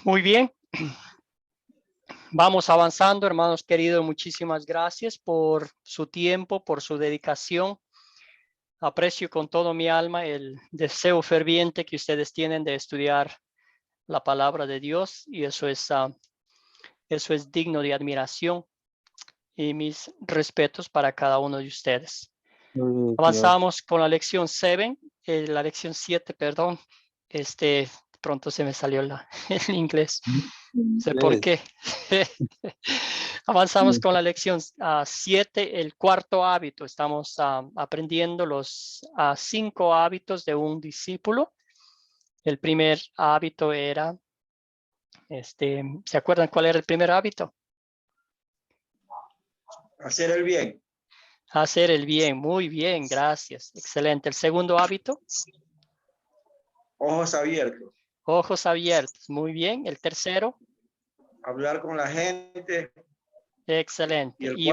Muy bien. Vamos avanzando, hermanos queridos. Muchísimas gracias por su tiempo, por su dedicación. Aprecio con todo mi alma el deseo ferviente que ustedes tienen de estudiar la palabra de Dios, y eso es digno de admiración, y mis respetos para cada uno de ustedes. Avanzamos con la lección 7, perdón. Pronto se me salió el inglés. No sé por qué. Avanzamos con la lección 7, el cuarto hábito. Estamos aprendiendo los 5 hábitos de un discípulo. El primer hábito era, ¿se acuerdan cuál era el primer hábito? Hacer el bien. Hacer el bien. Muy bien, gracias. Excelente. El segundo hábito. Ojos abiertos. Ojos abiertos. Muy bien. El tercero. Hablar con la gente. Excelente. Y el Y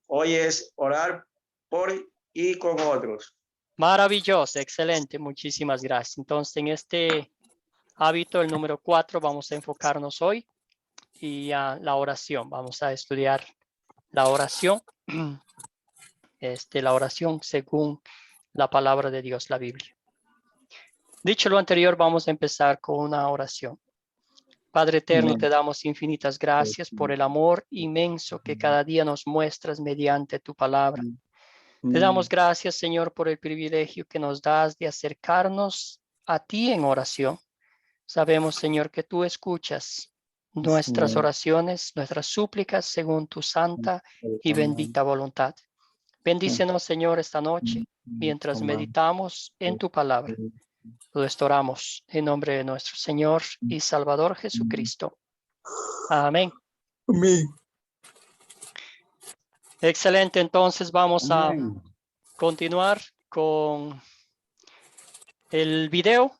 hoy es orar por y con otros. maravilloso, excelente, muchísimas gracias. Entonces, en este hábito, el número 4, vamos a enfocarnos hoy y a la oración. Vamos a estudiar la oración, la oración según la palabra de Dios, la Biblia. Dicho lo anterior, vamos a empezar con una oración. Padre eterno, te damos infinitas gracias por el amor inmenso que cada día nos muestras mediante tu palabra. Te damos gracias, Señor, por el privilegio que nos das de acercarnos a ti en oración. Sabemos, Señor, que tú escuchas nuestras oraciones, nuestras súplicas según tu santa y bendita voluntad. Bendícenos, Señor, esta noche mientras meditamos en tu palabra. Lo oramos en nombre de nuestro Señor y Salvador Jesucristo. Amén. Amén. Excelente, entonces vamos a continuar con el video.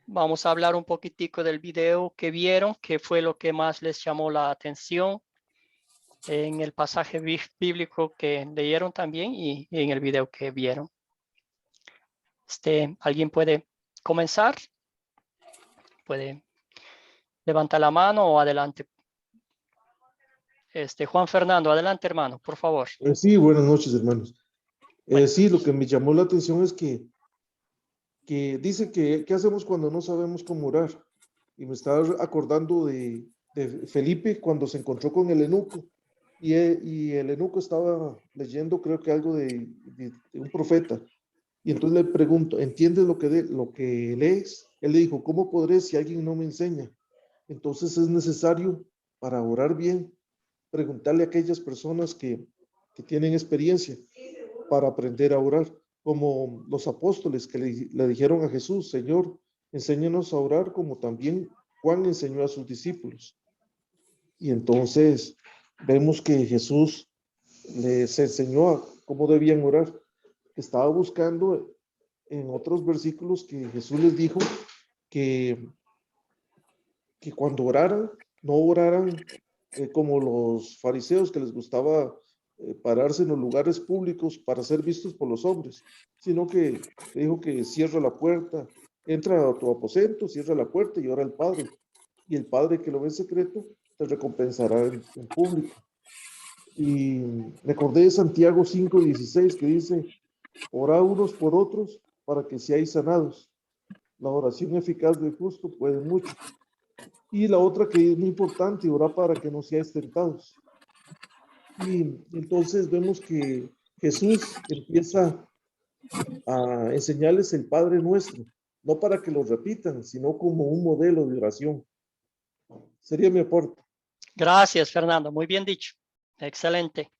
Vamos a hablar un poquitico del video que vieron, que fue lo que más les llamó la atención en el pasaje bíblico que leyeron también y en el video que vieron. ¿Alguien puede comenzar? Puede levantar la mano o adelante. Juan Fernando, adelante, hermano, por favor. Sí, buenas noches, hermanos. Sí, lo que me llamó la atención es que dice que ¿qué hacemos cuando no sabemos cómo orar? Y me estaba acordando de Felipe cuando se encontró con el eunuco y el eunuco estaba leyendo, creo que algo de un profeta. Y entonces le pregunto, ¿entiendes lo que lees? Él le dijo, ¿cómo podré si alguien no me enseña? Entonces es necesario, para orar bien, preguntarle a aquellas personas que tienen experiencia para aprender a orar, como los apóstoles que le dijeron a Jesús, Señor, enséñanos a orar como también Juan enseñó a sus discípulos. Y entonces vemos que Jesús les enseñó cómo debían orar. Estaba buscando en otros versículos que Jesús les dijo que cuando oraran, no oraran como los fariseos, que les gustaba pararse en los lugares públicos para ser vistos por los hombres, sino que dijo que cierra la puerta, entra a tu aposento, cierra la puerta y ora al Padre. Y el Padre que lo ve en secreto te recompensará en público. Y me acordé de Santiago 5:16 que dice, orad unos por otros para que seáis sanados. La oración eficaz del justo puede mucho. Y la otra que es muy importante, orar para que no seáis tentados. Y entonces vemos que Jesús empieza a enseñarles el Padre Nuestro, no para que lo repitan, sino como un modelo de oración. Sería mi aporte. Gracias, Fernando. Muy bien dicho. Excelente.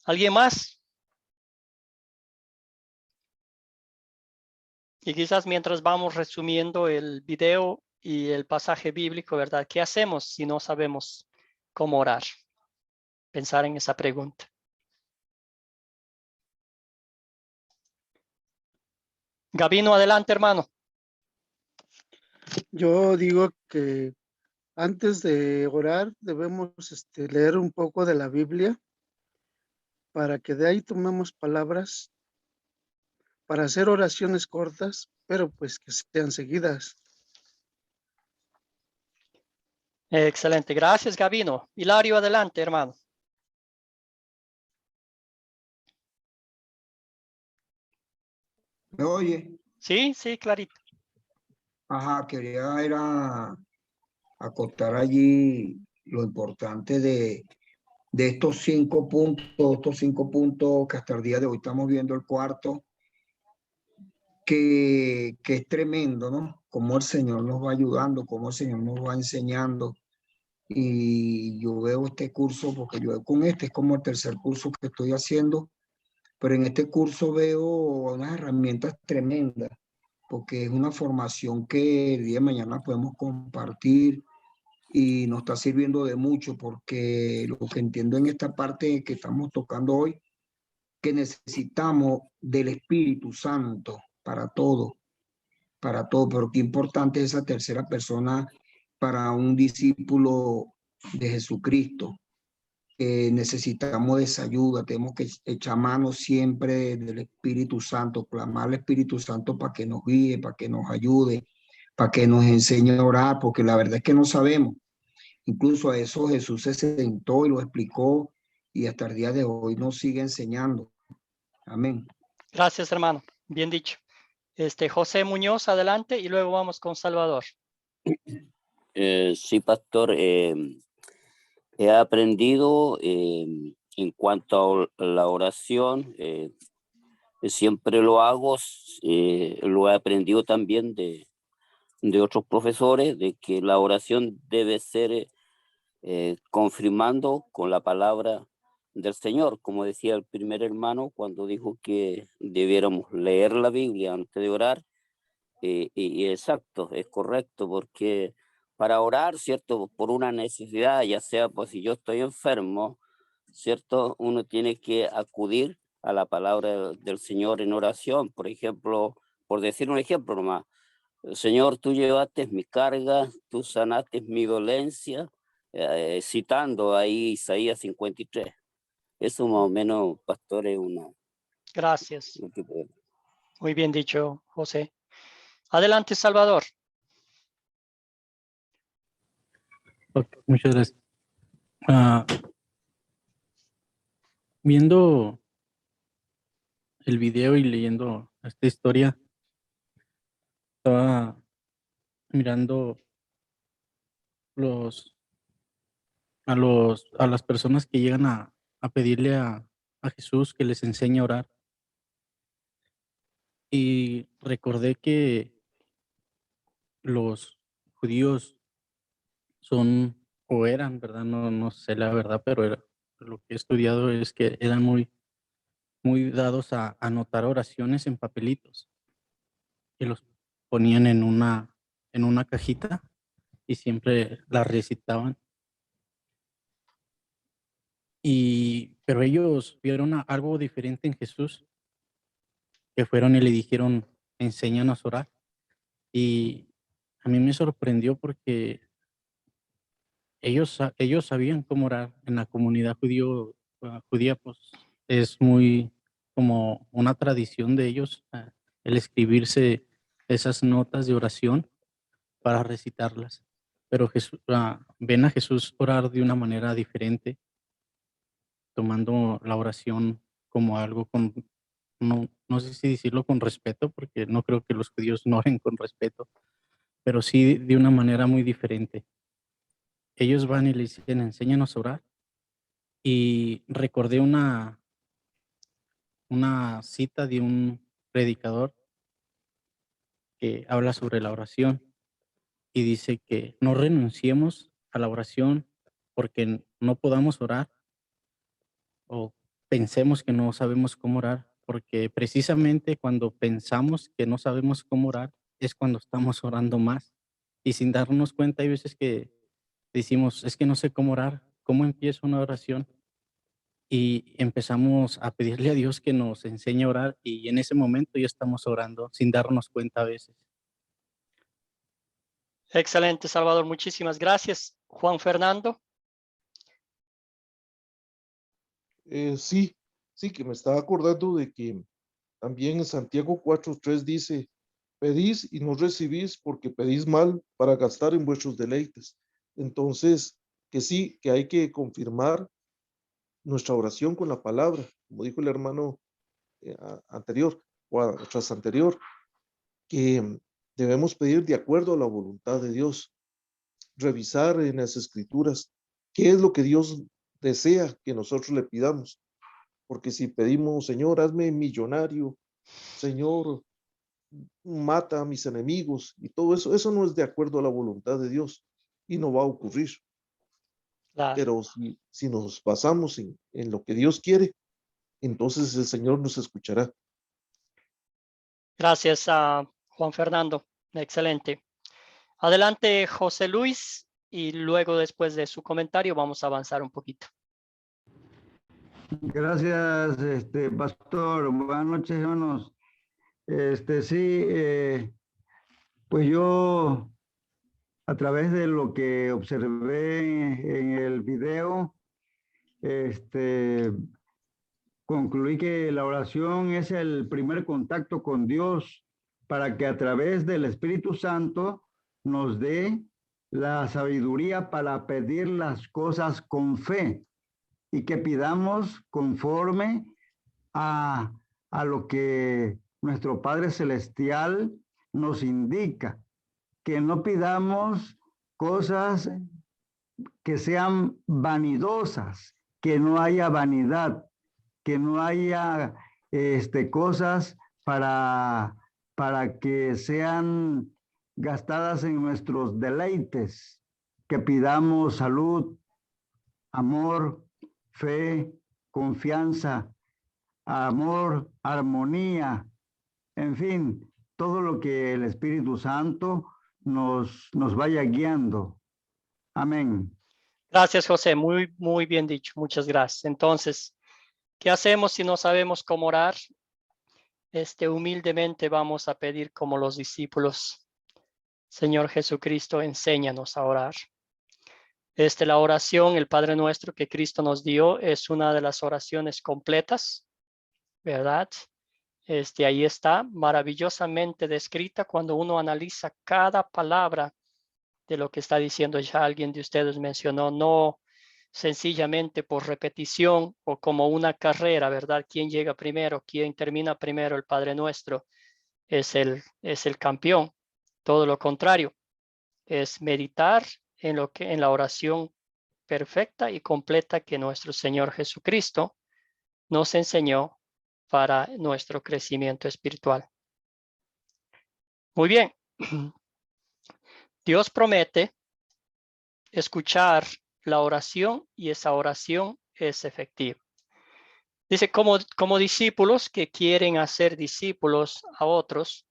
¿Alguien más? Y quizás mientras vamos resumiendo el video y el pasaje bíblico, ¿verdad? ¿Qué hacemos si no sabemos cómo orar? Pensar en esa pregunta. Gabino, adelante, hermano. Yo digo que antes de orar debemos leer un poco de la Biblia para que de ahí tomemos palabras para hacer oraciones cortas, pero pues que sean seguidas. Excelente. Gracias, Gabino. Hilario, adelante, hermano. ¿Me oye? Sí, sí, clarito. Ajá, quería era acotar allí lo importante de estos 5 puntos que hasta el día de hoy estamos viendo el cuarto, que es tremendo, ¿no? Cómo el Señor nos va ayudando, cómo el Señor nos va enseñando. Y yo veo este curso, porque yo con este es como el tercer curso que estoy haciendo, pero en este curso veo unas herramientas tremendas, porque es una formación que el día de mañana podemos compartir y nos está sirviendo de mucho, porque lo que entiendo en esta parte que estamos tocando hoy, que necesitamos del Espíritu Santo para todo, pero qué importante es esa tercera persona para un discípulo de Jesucristo. Necesitamos de esa ayuda, tenemos que echar mano siempre del Espíritu Santo, clamar al Espíritu Santo para que nos guíe, para que nos ayude, para que nos enseñe a orar, porque la verdad es que no sabemos. Incluso a eso Jesús se sentó y lo explicó y hasta el día de hoy nos sigue enseñando. Amén. Gracias, hermano. Bien dicho. José Muñoz, adelante, y luego vamos con Salvador. Sí, pastor. He aprendido en cuanto a la oración, siempre lo hago, lo he aprendido también de otros profesores, de que la oración debe ser confirmando con la palabra del Señor, como decía el primer hermano cuando dijo que debiéramos leer la Biblia antes de orar. Y exacto, es correcto, porque para orar, ¿cierto? Por una necesidad, ya sea pues si yo estoy enfermo, ¿cierto? Uno tiene que acudir a la palabra del Señor en oración. Por ejemplo, por decir un ejemplo nomás, Señor, tú llevaste mi carga, tú sanaste mi dolencia, citando ahí Isaías 53. Eso más o menos, pastor, es una... Gracias. Muy bien dicho, José. Adelante, Salvador. Okay, muchas gracias. Viendo el video y leyendo esta historia, estaba mirando a las personas que llegan a pedirle a Jesús que les enseñe a orar. Y recordé que los judíos son o eran, ¿verdad? No sé la verdad, pero lo que he estudiado es que eran muy dados a anotar oraciones en papelitos y los ponían en una cajita y siempre las recitaban. Pero ellos vieron algo diferente en Jesús, que fueron y le dijeron, enséñanos a orar. Y a mí me sorprendió porque ellos sabían cómo orar. En la comunidad judía, pues es muy como una tradición de ellos el escribirse esas notas de oración para recitarlas. Pero ven a Jesús orar de una manera diferente, tomando la oración como algo no sé si decirlo con respeto, porque no creo que los judíos no oren con respeto, pero sí de una manera muy diferente. Ellos van y le dicen, enséñanos a orar. Y recordé una cita de un predicador que habla sobre la oración y dice que no renunciemos a la oración porque no podamos orar o pensemos que no sabemos cómo orar, porque precisamente cuando pensamos que no sabemos cómo orar es cuando estamos orando más. Y sin darnos cuenta hay veces que decimos, es que no sé cómo orar, ¿cómo empiezo una oración? Y empezamos a pedirle a Dios que nos enseñe a orar y en ese momento ya estamos orando sin darnos cuenta a veces. Excelente, Salvador. Muchísimas gracias. Juan Fernando. Sí, que me estaba acordando de que también en Santiago 4:3 dice, pedís y no recibís porque pedís mal para gastar en vuestros deleites. Entonces, que sí, que hay que confirmar nuestra oración con la palabra, como dijo el hermano anterior o tras anterior, que debemos pedir de acuerdo a la voluntad de Dios, revisar en las escrituras qué es lo que Dios desea que nosotros le pidamos, porque si pedimos, Señor, hazme millonario, Señor, mata a mis enemigos y todo eso, eso no es de acuerdo a la voluntad de Dios y no va a ocurrir. Claro. Pero si nos basamos en lo que Dios quiere, entonces el Señor nos escuchará. Gracias a Juan Fernando. Excelente. Adelante, José Luis, y luego después de su comentario vamos a avanzar un poquito. Gracias, pastor. Buenas noches, hermanos. Sí, pues yo, a través de lo que observé en el video, concluí que la oración es el primer contacto con Dios para que a través del Espíritu Santo nos dé la sabiduría para pedir las cosas con fe y que pidamos conforme a lo que nuestro Padre Celestial nos indica, que no pidamos cosas que sean vanidosas, que no haya vanidad, que no haya cosas para que sean gastadas en nuestros deleites, que pidamos salud, amor, fe, confianza, amor, armonía, en fin, todo lo que el Espíritu Santo nos vaya guiando. Amén. Gracias, José. Muy bien dicho. Muchas gracias. Entonces, ¿qué hacemos si no sabemos cómo orar? Humildemente vamos a pedir como los discípulos. Señor Jesucristo, enséñanos a orar. La oración, el Padre Nuestro que Cristo nos dio, es una de las oraciones completas, ¿verdad? Ahí está, maravillosamente descrita cuando uno analiza cada palabra de lo que está diciendo. Ya alguien de ustedes mencionó, no sencillamente por repetición o como una carrera, ¿verdad? ¿Quién llega primero? ¿Quién termina primero? El Padre Nuestro es el campeón. Todo lo contrario, es meditar en la oración perfecta y completa que nuestro Señor Jesucristo nos enseñó para nuestro crecimiento espiritual. Muy bien. Dios promete escuchar la oración y esa oración es efectiva. Dice, como discípulos que quieren hacer discípulos a otros,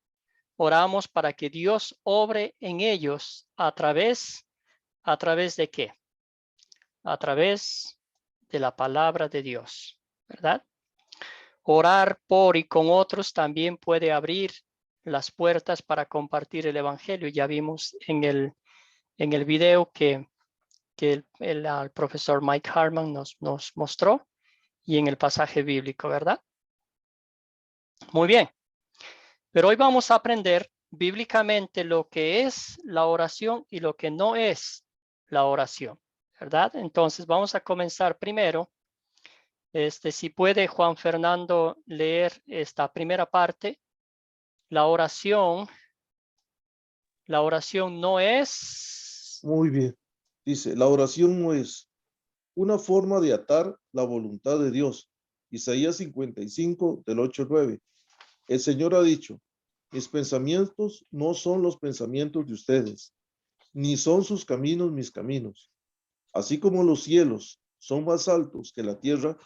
oramos para que Dios obre en ellos ¿a través de qué? A través de la palabra de Dios, ¿verdad? Orar por y con otros también puede abrir las puertas para compartir el evangelio. Ya vimos en el video que el profesor Mike Harman nos mostró y en el pasaje bíblico, ¿verdad? Muy bien. Pero hoy vamos a aprender bíblicamente lo que es la oración y lo que no es la oración, ¿verdad? Entonces vamos a comenzar primero. Si puede Juan Fernando leer esta primera parte. La oración no es... Muy bien. Dice, la oración no es una forma de atar la voluntad de Dios. Isaías 55, del 8 al 9. El Señor ha dicho, mis pensamientos no son los pensamientos de ustedes, ni son sus caminos mis caminos. Así como los cielos son más altos que la tierra,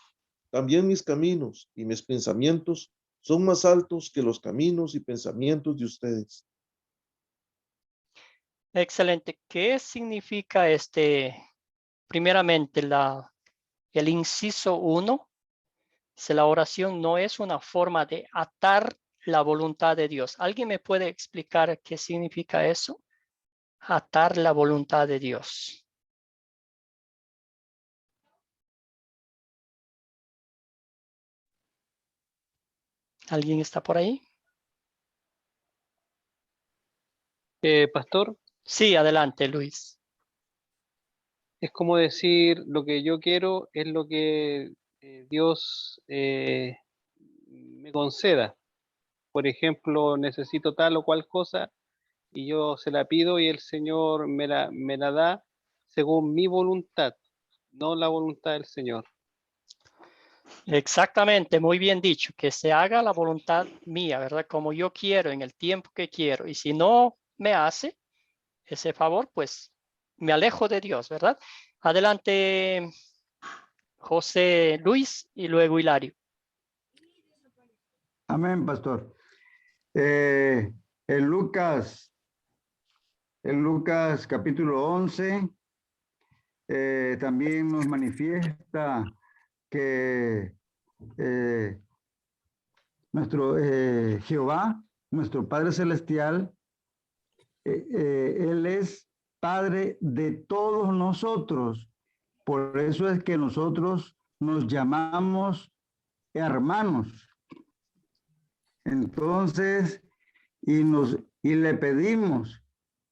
también mis caminos y mis pensamientos son más altos que los caminos y pensamientos de ustedes. Excelente. ¿Qué significa primeramente el inciso 1? Si la oración no es una forma de atar la voluntad de Dios. ¿Alguien me puede explicar qué significa eso? Atar la voluntad de Dios. ¿Alguien está por ahí? Pastor, Sí, adelante, Luis. es como decir, lo que yo quiero es lo que Dios me conceda. Por ejemplo, necesito tal o cual cosa y yo se la pido y el Señor me la da según mi voluntad, no la voluntad del Señor. Exactamente, muy bien dicho, que se haga la voluntad mía, ¿verdad? Como yo quiero, en el tiempo que quiero. Y si no me hace ese favor, pues me alejo de Dios, ¿verdad? Adelante, José Luis y luego Hilario. Amén, pastor. En Lucas capítulo 11, también nos manifiesta que nuestro Jehová, nuestro Padre Celestial, Él es Padre de todos nosotros. Por eso es que nosotros nos llamamos hermanos. Entonces, y le pedimos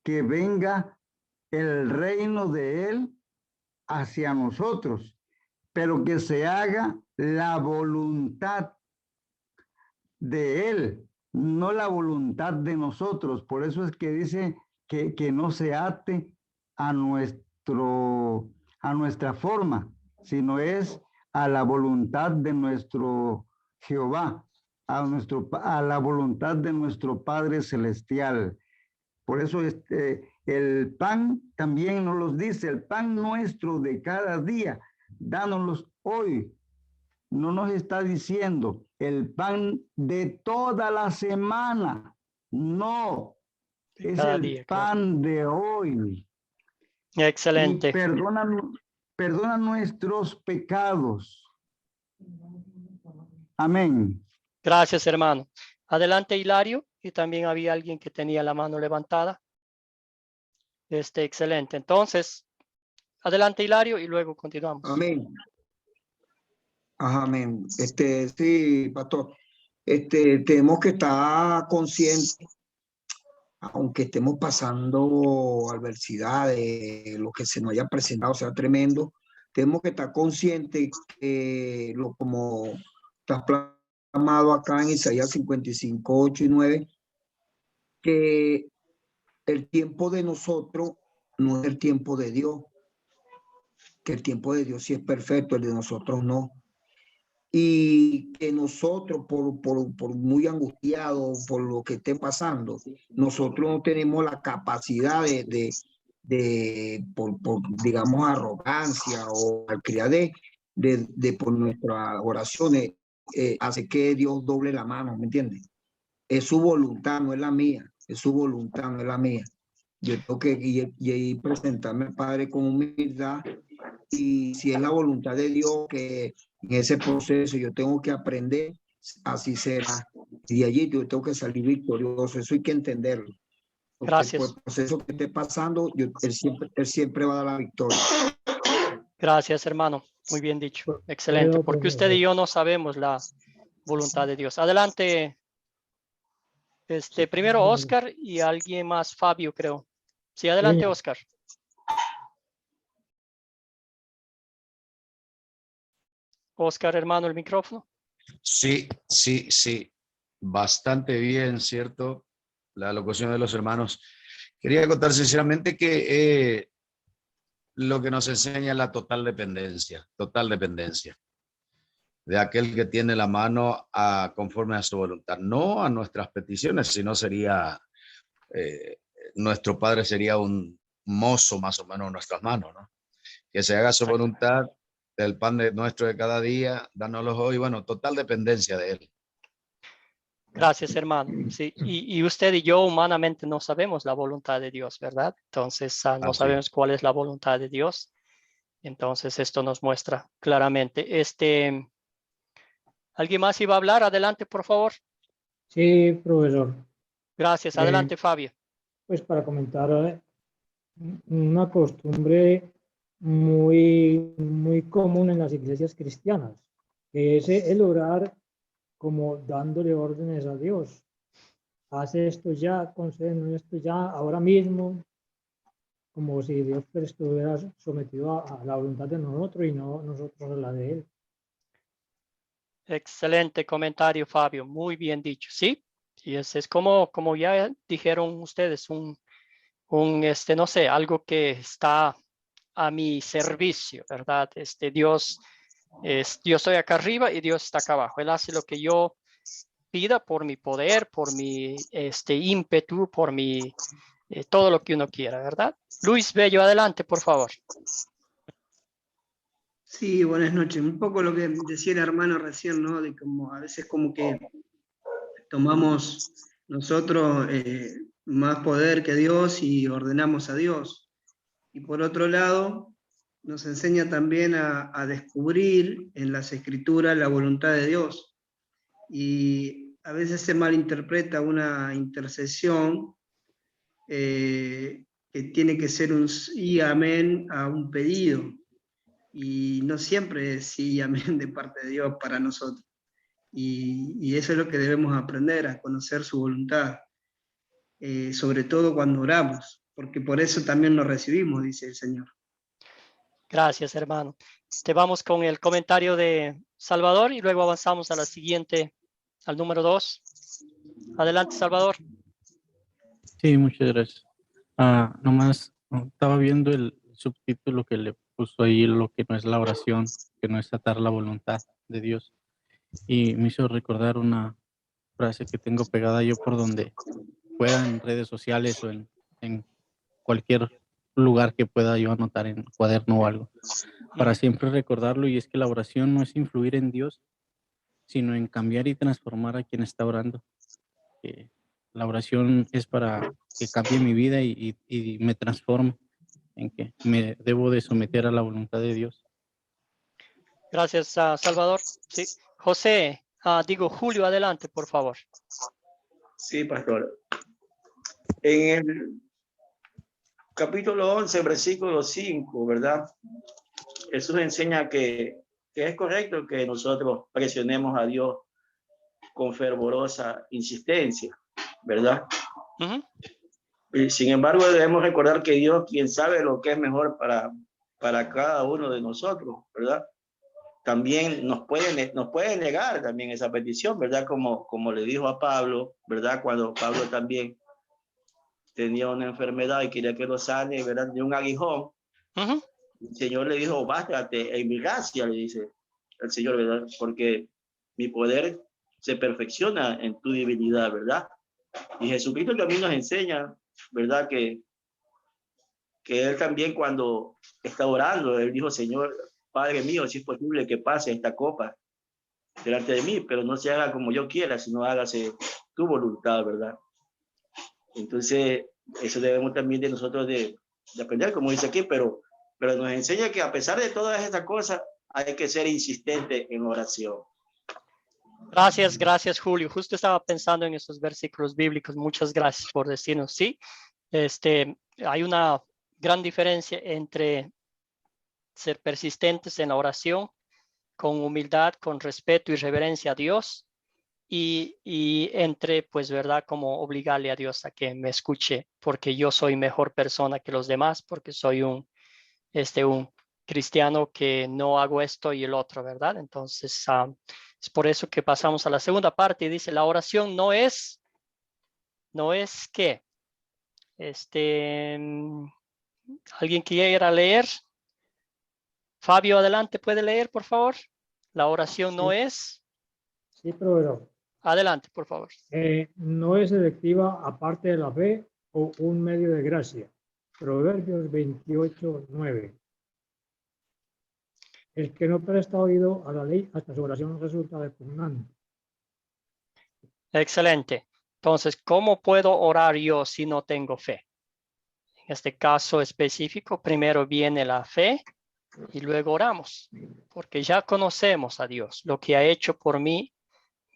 que venga el reino de Él hacia nosotros, pero que se haga la voluntad de Él, no la voluntad de nosotros. Por eso es que dice que no se ate a nuestra forma, sino es a la voluntad de nuestro Jehová, a la voluntad de nuestro Padre Celestial. Por eso el pan también nos los dice, el pan nuestro de cada día, dánoslos hoy. No nos está diciendo el pan de toda la semana, no, es el día, pan de hoy. Excelente. Y perdona nuestros pecados. Amén. Gracias, hermano. Adelante, Hilario. Y también había alguien que tenía la mano levantada. Excelente. Entonces, adelante, Hilario, y luego continuamos. Amén. Amén. Sí, pastor. Tenemos que estar conscientes, aunque estemos pasando adversidades, lo que se nos haya presentado sea tremendo, tenemos que estar conscientes que como está plasmado acá en Isaías 55, 8 y 9, que el tiempo de nosotros no es el tiempo de Dios, que el tiempo de Dios sí es perfecto, el de nosotros no. Y que nosotros, por muy angustiados por lo que esté pasando, nosotros no tenemos la capacidad por digamos, arrogancia o malcriadez de por nuestras oraciones, hace que Dios doble la mano, ¿me entiendes? Es su voluntad, no es la mía, es su voluntad, no es la mía. Yo tengo que y presentarme al Padre con humildad, y si es la voluntad de Dios que en ese proceso yo tengo que aprender, así será. Y de allí yo tengo que salir victorioso, eso hay que entenderlo. Porque Gracias. por el proceso que esté pasando, él siempre va a dar la victoria. Gracias, hermano. Muy bien dicho. Excelente. Porque usted y yo no sabemos la voluntad de Dios. Adelante. Primero Oscar y alguien más, Fabio, creo. Sí, adelante, Oscar. Oscar, hermano, el micrófono. Sí. Bastante bien, ¿cierto? La locución de los hermanos. Quería contar sinceramente que lo que nos enseña es la total dependencia de aquel que tiene la mano conforme a su voluntad, no a nuestras peticiones, sino sería, nuestro Padre sería un mozo más o menos en nuestras manos, ¿no? Que se haga su voluntad, del pan nuestro de cada día, dánoslo hoy, bueno, total dependencia de Él. Gracias, hermano. Sí, y usted y yo humanamente no sabemos la voluntad de Dios, ¿verdad? Entonces, no sabemos cuál es la voluntad de Dios. Entonces, esto nos muestra claramente. ¿Alguien más iba a hablar? Adelante, por favor. Sí, profesor. Gracias. Adelante, Fabio. Pues para comentar una costumbre muy común en las iglesias cristianas, que es el orar como dándole órdenes a Dios. Hace esto ya, concédenos esto ya, ahora mismo, como si Dios estuviera sometido a la voluntad de nosotros y no nosotros a la de Él. Excelente comentario, Fabio. Muy bien dicho. Sí, y ese es como ya dijeron ustedes, no sé, algo que está a mi servicio, ¿verdad? Dios, yo estoy acá arriba y Dios está acá abajo. Él hace lo que yo pida por mi poder, por mi ímpetu, por mi todo lo que uno quiera, ¿verdad? Luis Bello, adelante, por favor. Sí, buenas noches. Un poco lo que decía el hermano recién, ¿no? De como a veces como que tomamos nosotros más poder que Dios y ordenamos a Dios. Y por otro lado, nos enseña también a descubrir en las escrituras la voluntad de Dios. Y a veces se malinterpreta una intercesión que tiene que ser un sí, amén a un pedido. Y no siempre es sí y amén de parte de Dios para nosotros. Y eso es lo que debemos aprender, a conocer su voluntad, sobre todo cuando oramos, porque por eso también lo recibimos, dice el Señor. Gracias, hermano. Vamos con el comentario de Salvador y luego avanzamos a la siguiente, al número 2. Adelante, Salvador. Sí, muchas gracias. Nomás estaba viendo el subtítulo que le puso ahí, lo que no es la oración, que no es atar la voluntad de Dios. Y me hizo recordar una frase que tengo pegada yo por donde pueda, en redes sociales o en cualquier lugar que pueda yo anotar en cuaderno o algo, para siempre recordarlo, y es que la oración no es influir en Dios, sino en cambiar y transformar a quien está orando. La oración es para que cambie mi vida y me transforme, en que me debo de someter a la voluntad de Dios. Gracias, Salvador. Sí. José, Julio, adelante, por favor. Sí, pastor. En el capítulo 11, versículo 5, ¿verdad? Jesús enseña que es correcto que nosotros presionemos a Dios con fervorosa insistencia, ¿verdad? Y sin embargo, debemos recordar que Dios, quien sabe lo que es mejor para cada uno de nosotros, ¿verdad? También nos puede negar también esa petición, ¿verdad? Como le dijo a Pablo, ¿verdad? Cuando Pablo también tenía una enfermedad y quería que lo sane, ¿verdad? De un aguijón. El Señor le dijo, bástate en mi gracia, le dice el Señor, ¿verdad? Porque mi poder se perfecciona en tu divinidad, ¿verdad? Y Jesucristo también nos enseña, ¿verdad? Que Él también cuando está orando, Él dijo, Señor, Padre mío, si es posible que pase esta copa delante de mí, pero no se haga como yo quiera, sino hágase tu voluntad, ¿verdad? Entonces, eso debemos también de nosotros de aprender, como dice aquí, pero nos enseña que a pesar de todas estas cosas, hay que ser insistente en oración. Gracias, Julio. Justo estaba pensando en esos versículos bíblicos. Muchas gracias por decirnos. Sí, hay una gran diferencia entre ser persistentes en la oración, con humildad, con respeto y reverencia a Dios, y entre, pues, ¿verdad? Como obligarle a Dios a que me escuche, porque yo soy mejor persona que los demás, porque soy un cristiano que no hago esto y el otro, ¿verdad? Entonces, es por eso que pasamos a la segunda parte y dice, la oración no es ¿qué? ¿Alguien quiera leer? Fabio, adelante, ¿puede leer, por favor? La oración no es... Sí, pero Adelante, por favor. No es efectiva aparte de la fe o un medio de gracia. Proverbios 28:9. El que no presta oído a la ley hasta su oración resulta repugnante. Excelente. Entonces, ¿cómo puedo orar yo si no tengo fe? En este caso específico, primero viene la fe y luego oramos, porque ya conocemos a Dios, lo que ha hecho por mí,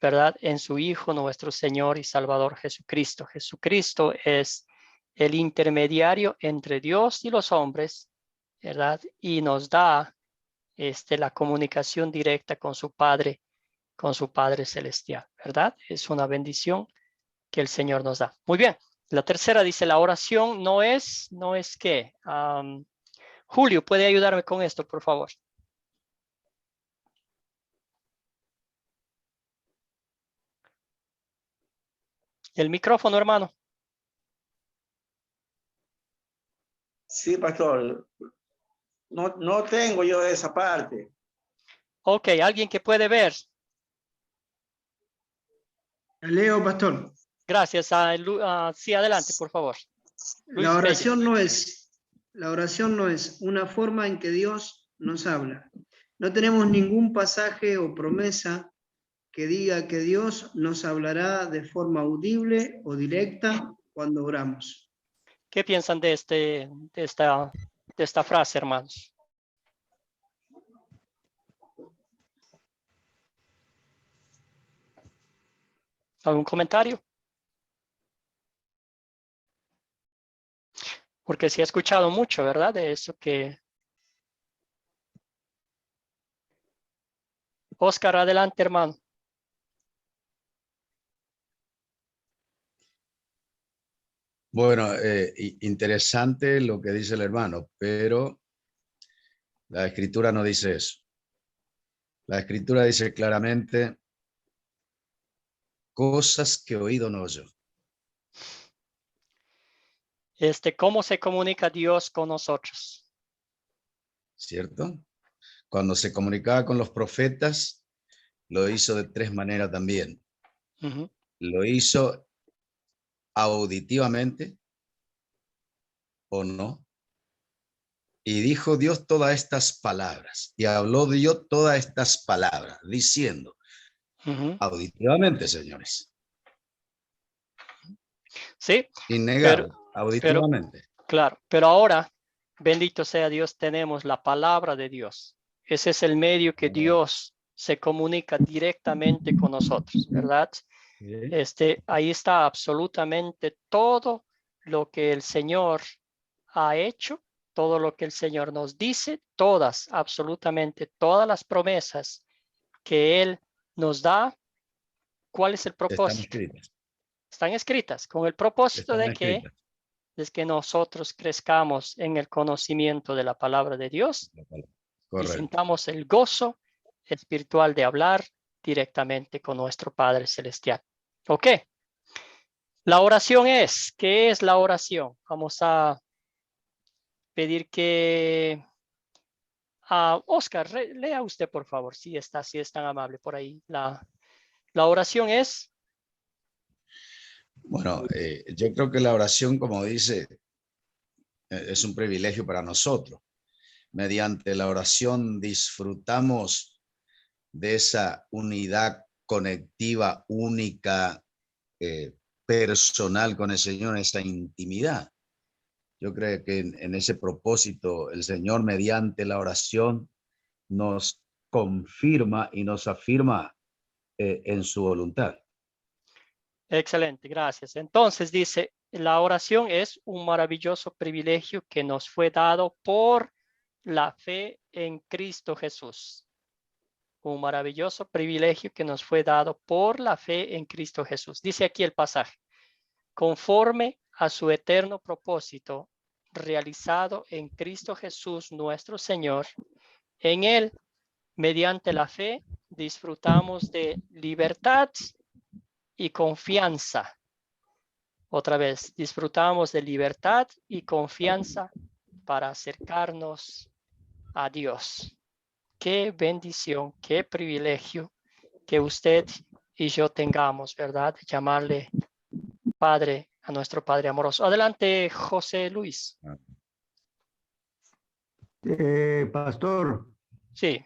¿verdad? En su Hijo, nuestro Señor y Salvador Jesucristo. Jesucristo es el intermediario entre Dios y los hombres, ¿verdad? Y nos da la comunicación directa con su Padre celestial, ¿verdad? Es una bendición que el Señor nos da. Muy bien, La tercera dice, la oración no es qué. Julio, ¿puede ayudarme con esto, por favor? El micrófono, hermano. Sí, pastor. No tengo yo esa parte. Ok, alguien que puede ver. Leo, pastor. Gracias. Sí, adelante, por favor. Luis La oración no es una forma en que Dios nos habla. No tenemos ningún pasaje o promesa que diga que Dios nos hablará de forma audible o directa cuando oramos. ¿Qué piensan de esta frase, hermanos? ¿Algún comentario? Porque sí he escuchado mucho, ¿verdad? De eso que... Oscar, adelante, hermano. Bueno, interesante lo que dice el hermano, pero la escritura no dice eso. La escritura dice claramente cosas que oído no oyó. ¿Cómo se comunica Dios con nosotros? ¿Cierto? Cuando se comunicaba con los profetas, lo hizo de tres maneras también. Uh-huh. Lo hizo auditivamente o no. Y dijo Dios todas estas palabras. Y habló Dios todas estas palabras, diciendo, uh-huh, auditivamente, señores. Sí. Innegable, auditivamente. Claro, pero ahora, bendito sea Dios, tenemos la palabra de Dios. Ese es el medio que Dios se comunica directamente con nosotros, ¿verdad? Ahí está absolutamente todo lo que el Señor ha hecho, todo lo que el Señor nos dice, absolutamente todas las promesas que Él nos da. ¿Cuál es el propósito? Están escritas con el propósito de que es que nosotros crezcamos en el conocimiento de la palabra de Dios. Correcto. Y sintamos el gozo espiritual de hablar directamente con nuestro Padre Celestial. ¿Ok? La oración es, ¿qué es la oración? Vamos a pedir que Oscar, lea usted, por favor, si es tan amable por ahí. La oración es... Bueno, yo creo que la oración, como dice, es un privilegio para nosotros. Mediante la oración disfrutamos de esa unidad conectiva única, personal con el Señor, esa intimidad. Yo creo que en ese propósito el Señor mediante la oración nos confirma y nos afirma en su voluntad. Excelente, gracias. Entonces dice, la oración es un maravilloso privilegio que nos fue dado por la fe en Cristo Jesús. Un maravilloso privilegio que nos fue dado por la fe en Cristo Jesús. Dice aquí el pasaje, conforme a su eterno propósito realizado en Cristo Jesús nuestro Señor, en Él, mediante la fe, disfrutamos de libertad y confianza. Otra vez, disfrutamos de libertad y confianza para acercarnos a Dios. Qué bendición, qué privilegio que usted y yo tengamos, ¿verdad? Llamarle Padre a nuestro Padre amoroso. Adelante, José Luis. Pastor. Sí.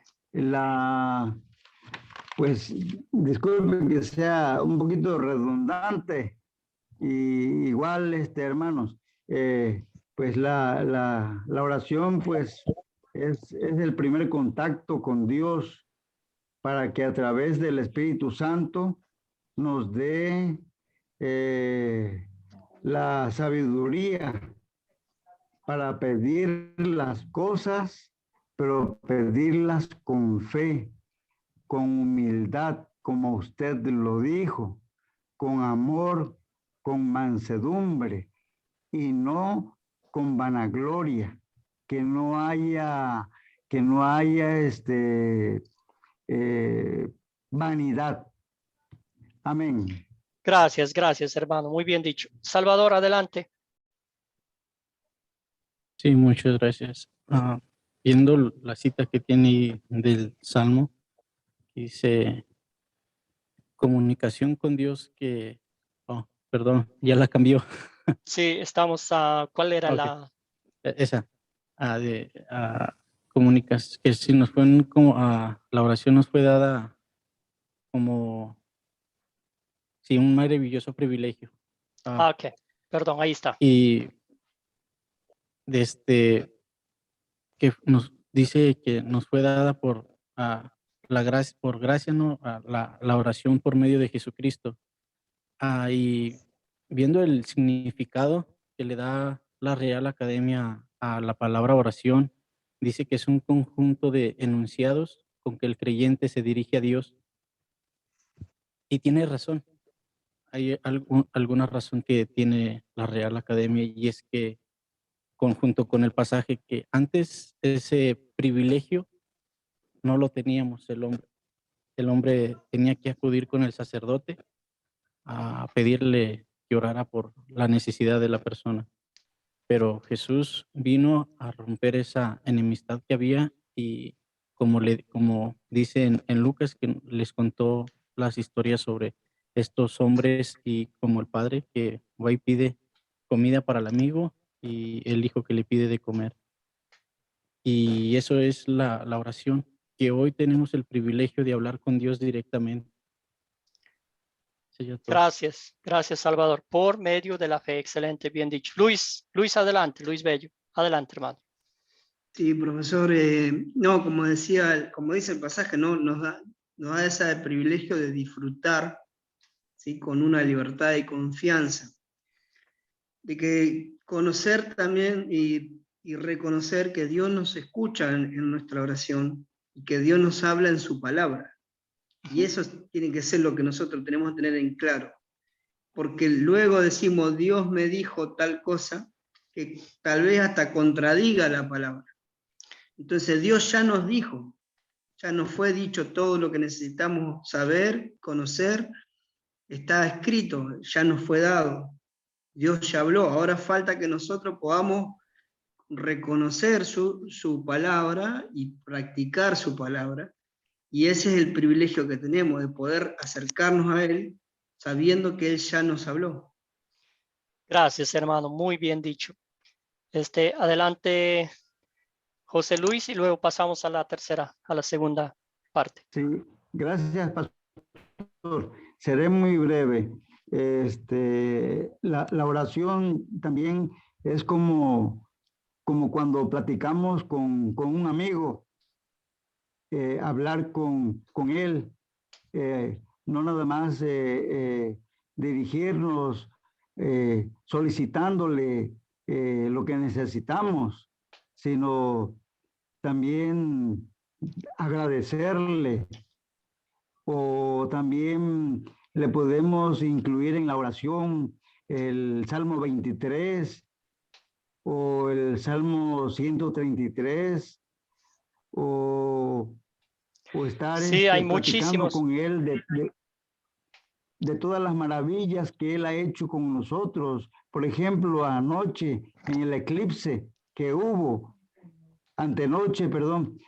Pues disculpe que sea un poquito redundante y igual, hermanos, pues la oración pues es el primer contacto con Dios para que a través del Espíritu Santo nos dé la sabiduría para pedir las cosas, pero pedirlas con fe, con humildad, como usted lo dijo, con amor, con mansedumbre y no con vanagloria, que no haya vanidad. Amén. Gracias, gracias, hermano. Muy bien dicho. Salvador, adelante. Sí, muchas gracias. Viendo la cita que tiene ahí del Salmo, dice comunicación con Dios que, perdón, ya la cambió. Sí, estamos a, ¿cuál era Ok. la? Esa, comunicación, que si nos fue como la oración nos fue dada como, sí, un maravilloso privilegio. Ok, perdón, ahí está. Y que nos dice que nos fue dada por la gracia, por gracia, ¿no? La oración por medio de Jesucristo. Y viendo el significado que le da la Real Academia a la palabra oración, dice que es un conjunto de enunciados con que el creyente se dirige a Dios. Y tiene razón. Hay alguna razón que tiene la Real Academia, y es que conjunto con el pasaje que antes ese privilegio no lo teníamos el hombre. El hombre tenía que acudir con el sacerdote a pedirle que orara por la necesidad de la persona. Pero Jesús vino a romper esa enemistad que había, y como dice en Lucas, que les contó las historias sobre estos hombres y como el padre que va y pide comida para el amigo y el hijo que le pide de comer. Y eso es la oración, que hoy tenemos el privilegio de hablar con Dios directamente. Gracias, gracias, Salvador, por medio de la fe. Excelente, bien dicho. Luis, adelante, Luis Bello. Adelante, hermano. Sí, profesor, no, como decía, como dice el pasaje, ¿no? Nos da ese privilegio de disfrutar, ¿sí? Con una libertad y confianza, de que conocer también y reconocer que Dios nos escucha en nuestra oración y que Dios nos habla en su palabra. Y eso tiene que ser lo que nosotros tenemos que tener en claro, porque luego decimos, Dios me dijo tal cosa, que tal vez hasta contradiga la palabra. Entonces Dios ya nos dijo, ya nos fue dicho todo lo que necesitamos saber, conocer, está escrito, ya nos fue dado. Dios ya habló, ahora falta que nosotros podamos reconocer su palabra y practicar su palabra. Y ese es el privilegio que tenemos, de poder acercarnos a Él sabiendo que Él ya nos habló. Gracias, hermano, muy bien dicho. Adelante, José Luis, y luego pasamos a la segunda parte. Sí, gracias, pastor. Seré muy breve. La oración también es como cuando platicamos con un amigo, hablar con él, no nada más dirigirnos solicitándole lo que necesitamos, sino también agradecerle, o también le podemos incluir en la oración el Salmo 23 o el Salmo 133, o estar Sí, hay platicando muchísimos. con él de todas las maravillas que él ha hecho con nosotros. Por ejemplo, anoche en el eclipse que hubo, antenoche, perdón,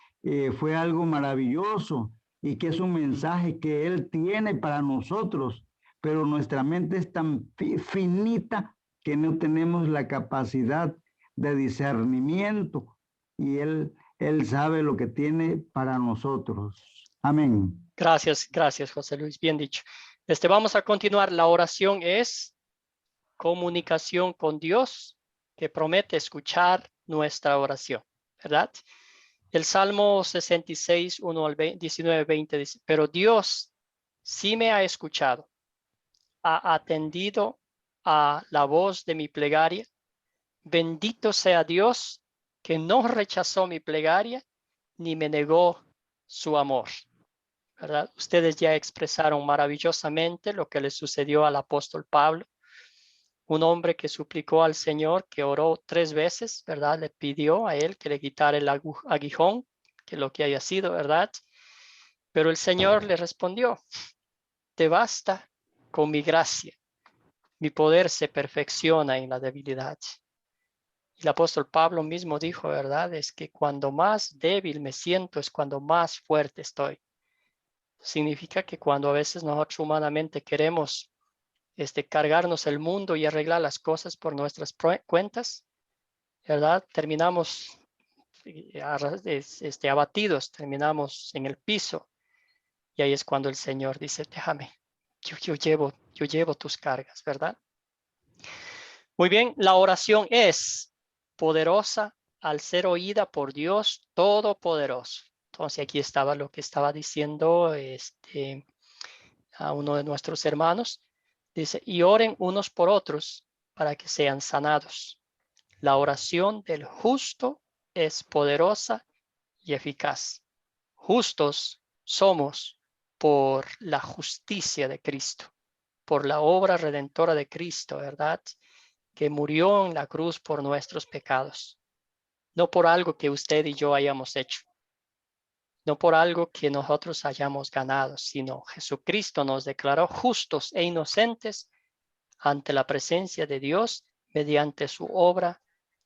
fue algo maravilloso, y que es un mensaje que él tiene para nosotros, pero nuestra mente es tan finita que no tenemos la capacidad de discernimiento, y él sabe lo que tiene para nosotros. Amén. Gracias, José Luis, bien dicho. Vamos a continuar. La oración es comunicación con Dios, que promete escuchar nuestra oración, ¿verdad? El Salmo 66, 1 al 19, 20 dice, pero Dios sí me ha escuchado, ha atendido a la voz de mi plegaria. Bendito sea Dios, que no rechazó mi plegaria, ni me negó su amor. ¿Verdad? Ustedes ya expresaron maravillosamente lo que le sucedió al apóstol Pablo. un hombre que suplicó al Señor, que oró 3 veces, ¿verdad? Le pidió a él que le quitara el aguijón, que lo que haya sido, ¿verdad? Pero el Señor le respondió, te basta con mi gracia. Mi poder se perfecciona en la debilidad. Y el apóstol Pablo mismo dijo, ¿verdad? Es que cuando más débil me siento es cuando más fuerte estoy. Significa que cuando a veces nosotros humanamente queremos cargarnos el mundo y arreglar las cosas por nuestras cuentas, ¿verdad? Terminamos abatidos, terminamos en el piso. Y ahí es cuando el Señor dice, déjame, yo llevo tus cargas, ¿verdad? Muy bien, la oración es poderosa al ser oída por Dios Todopoderoso. Entonces aquí estaba lo que estaba diciendo a uno de nuestros hermanos. Dice, y oren unos por otros para que sean sanados. La oración del justo es poderosa y eficaz. Justos somos por la justicia de Cristo, por la obra redentora de Cristo, ¿verdad? Que murió en la cruz por nuestros pecados. No por algo que usted y yo hayamos hecho. No por algo que nosotros hayamos ganado, sino Jesucristo nos declaró justos e inocentes ante la presencia de Dios mediante su obra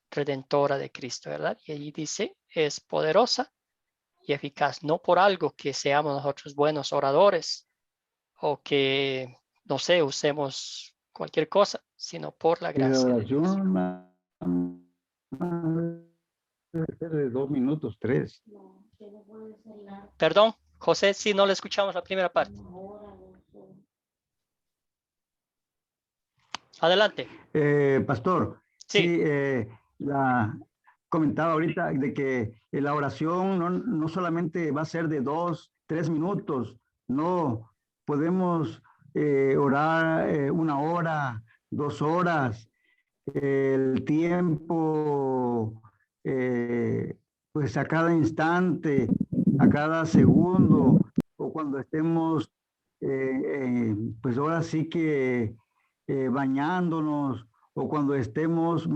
redentora de Cristo, ¿verdad? Y allí dice, es poderosa y eficaz, no por algo que seamos nosotros buenos oradores o que, no sé, usemos cualquier cosa, sino por la Y la gracia de Dios. oración debe ser de 2 minutos, 3. Perdón, José, si no le escuchamos la primera parte. Adelante. Pastor, Sí. comentaba ahorita de que la oración no solamente va a ser de 2, 3 minutos, no, podemos orar 1 hora, 2 horas, el tiempo, pues a cada instante, a cada segundo, o cuando estemos, pues ahora sí que bañándonos, o cuando estemos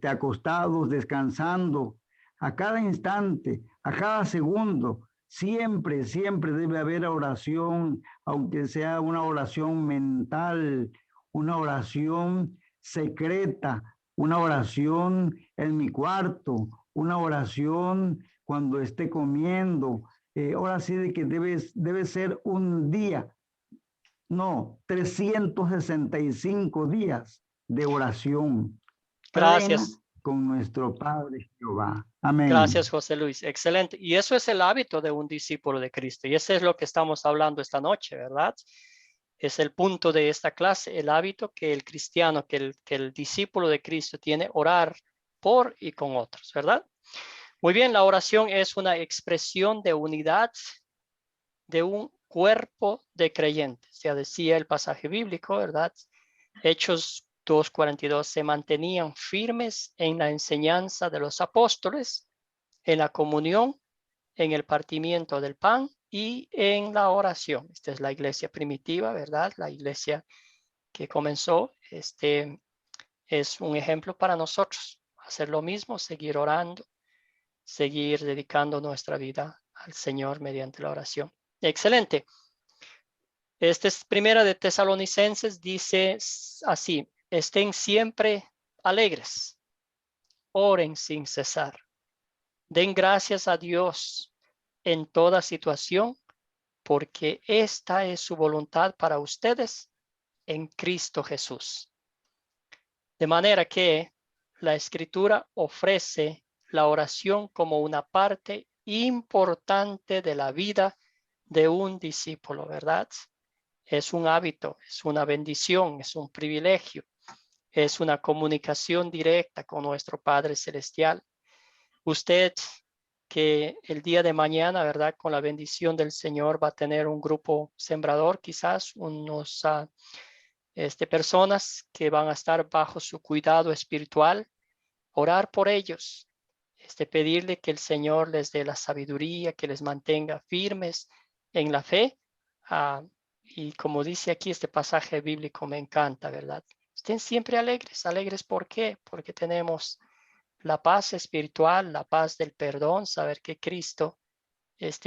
acostados, descansando, a cada instante, a cada segundo, siempre, siempre debe haber oración, aunque sea una oración mental, una oración secreta, una oración en mi cuarto, una oración cuando esté comiendo. Ahora sí de que debe ser un día, no, 365 días de oración plena Gracias. con nuestro Padre Jehová. Amén. Gracias, José Luis. Excelente. Y eso es el hábito de un discípulo de Cristo. Y ese es lo que estamos hablando esta noche, ¿verdad? Es el punto de esta clase, el hábito que el cristiano, que el discípulo de Cristo tiene, orar por y con otros, ¿verdad? Muy bien, la oración es una expresión de unidad de un cuerpo de creyentes. Ya decía el pasaje bíblico, ¿verdad? Hechos 2:42, se mantenían firmes en la enseñanza de los apóstoles, en la comunión, en el partimiento del pan y en la oración. Esta es la iglesia primitiva, ¿verdad? La iglesia que comenzó, es un ejemplo para nosotros. Hacer lo mismo, seguir orando, seguir dedicando nuestra vida al Señor mediante la oración. Excelente. Esta es primera de Tesalonicenses, dice así, estén siempre alegres, oren sin cesar, den gracias a Dios en toda situación, porque esta es su voluntad para ustedes en Cristo Jesús. De manera que la Escritura ofrece la oración como una parte importante de la vida de un discípulo, ¿verdad? Es un hábito, es una bendición, es un privilegio, es una comunicación directa con nuestro Padre Celestial. Usted que el día de mañana, ¿verdad? Con la bendición del Señor va a tener un grupo sembrador, quizás unos personas que van a estar bajo su cuidado espiritual, orar por ellos, pedirle que el Señor les dé la sabiduría, que les mantenga firmes en la fe. Y como dice aquí este pasaje bíblico, me encanta, ¿verdad? Estén siempre alegres. ¿Alegres por qué? Porque tenemos la paz espiritual, la paz del perdón, saber que Cristo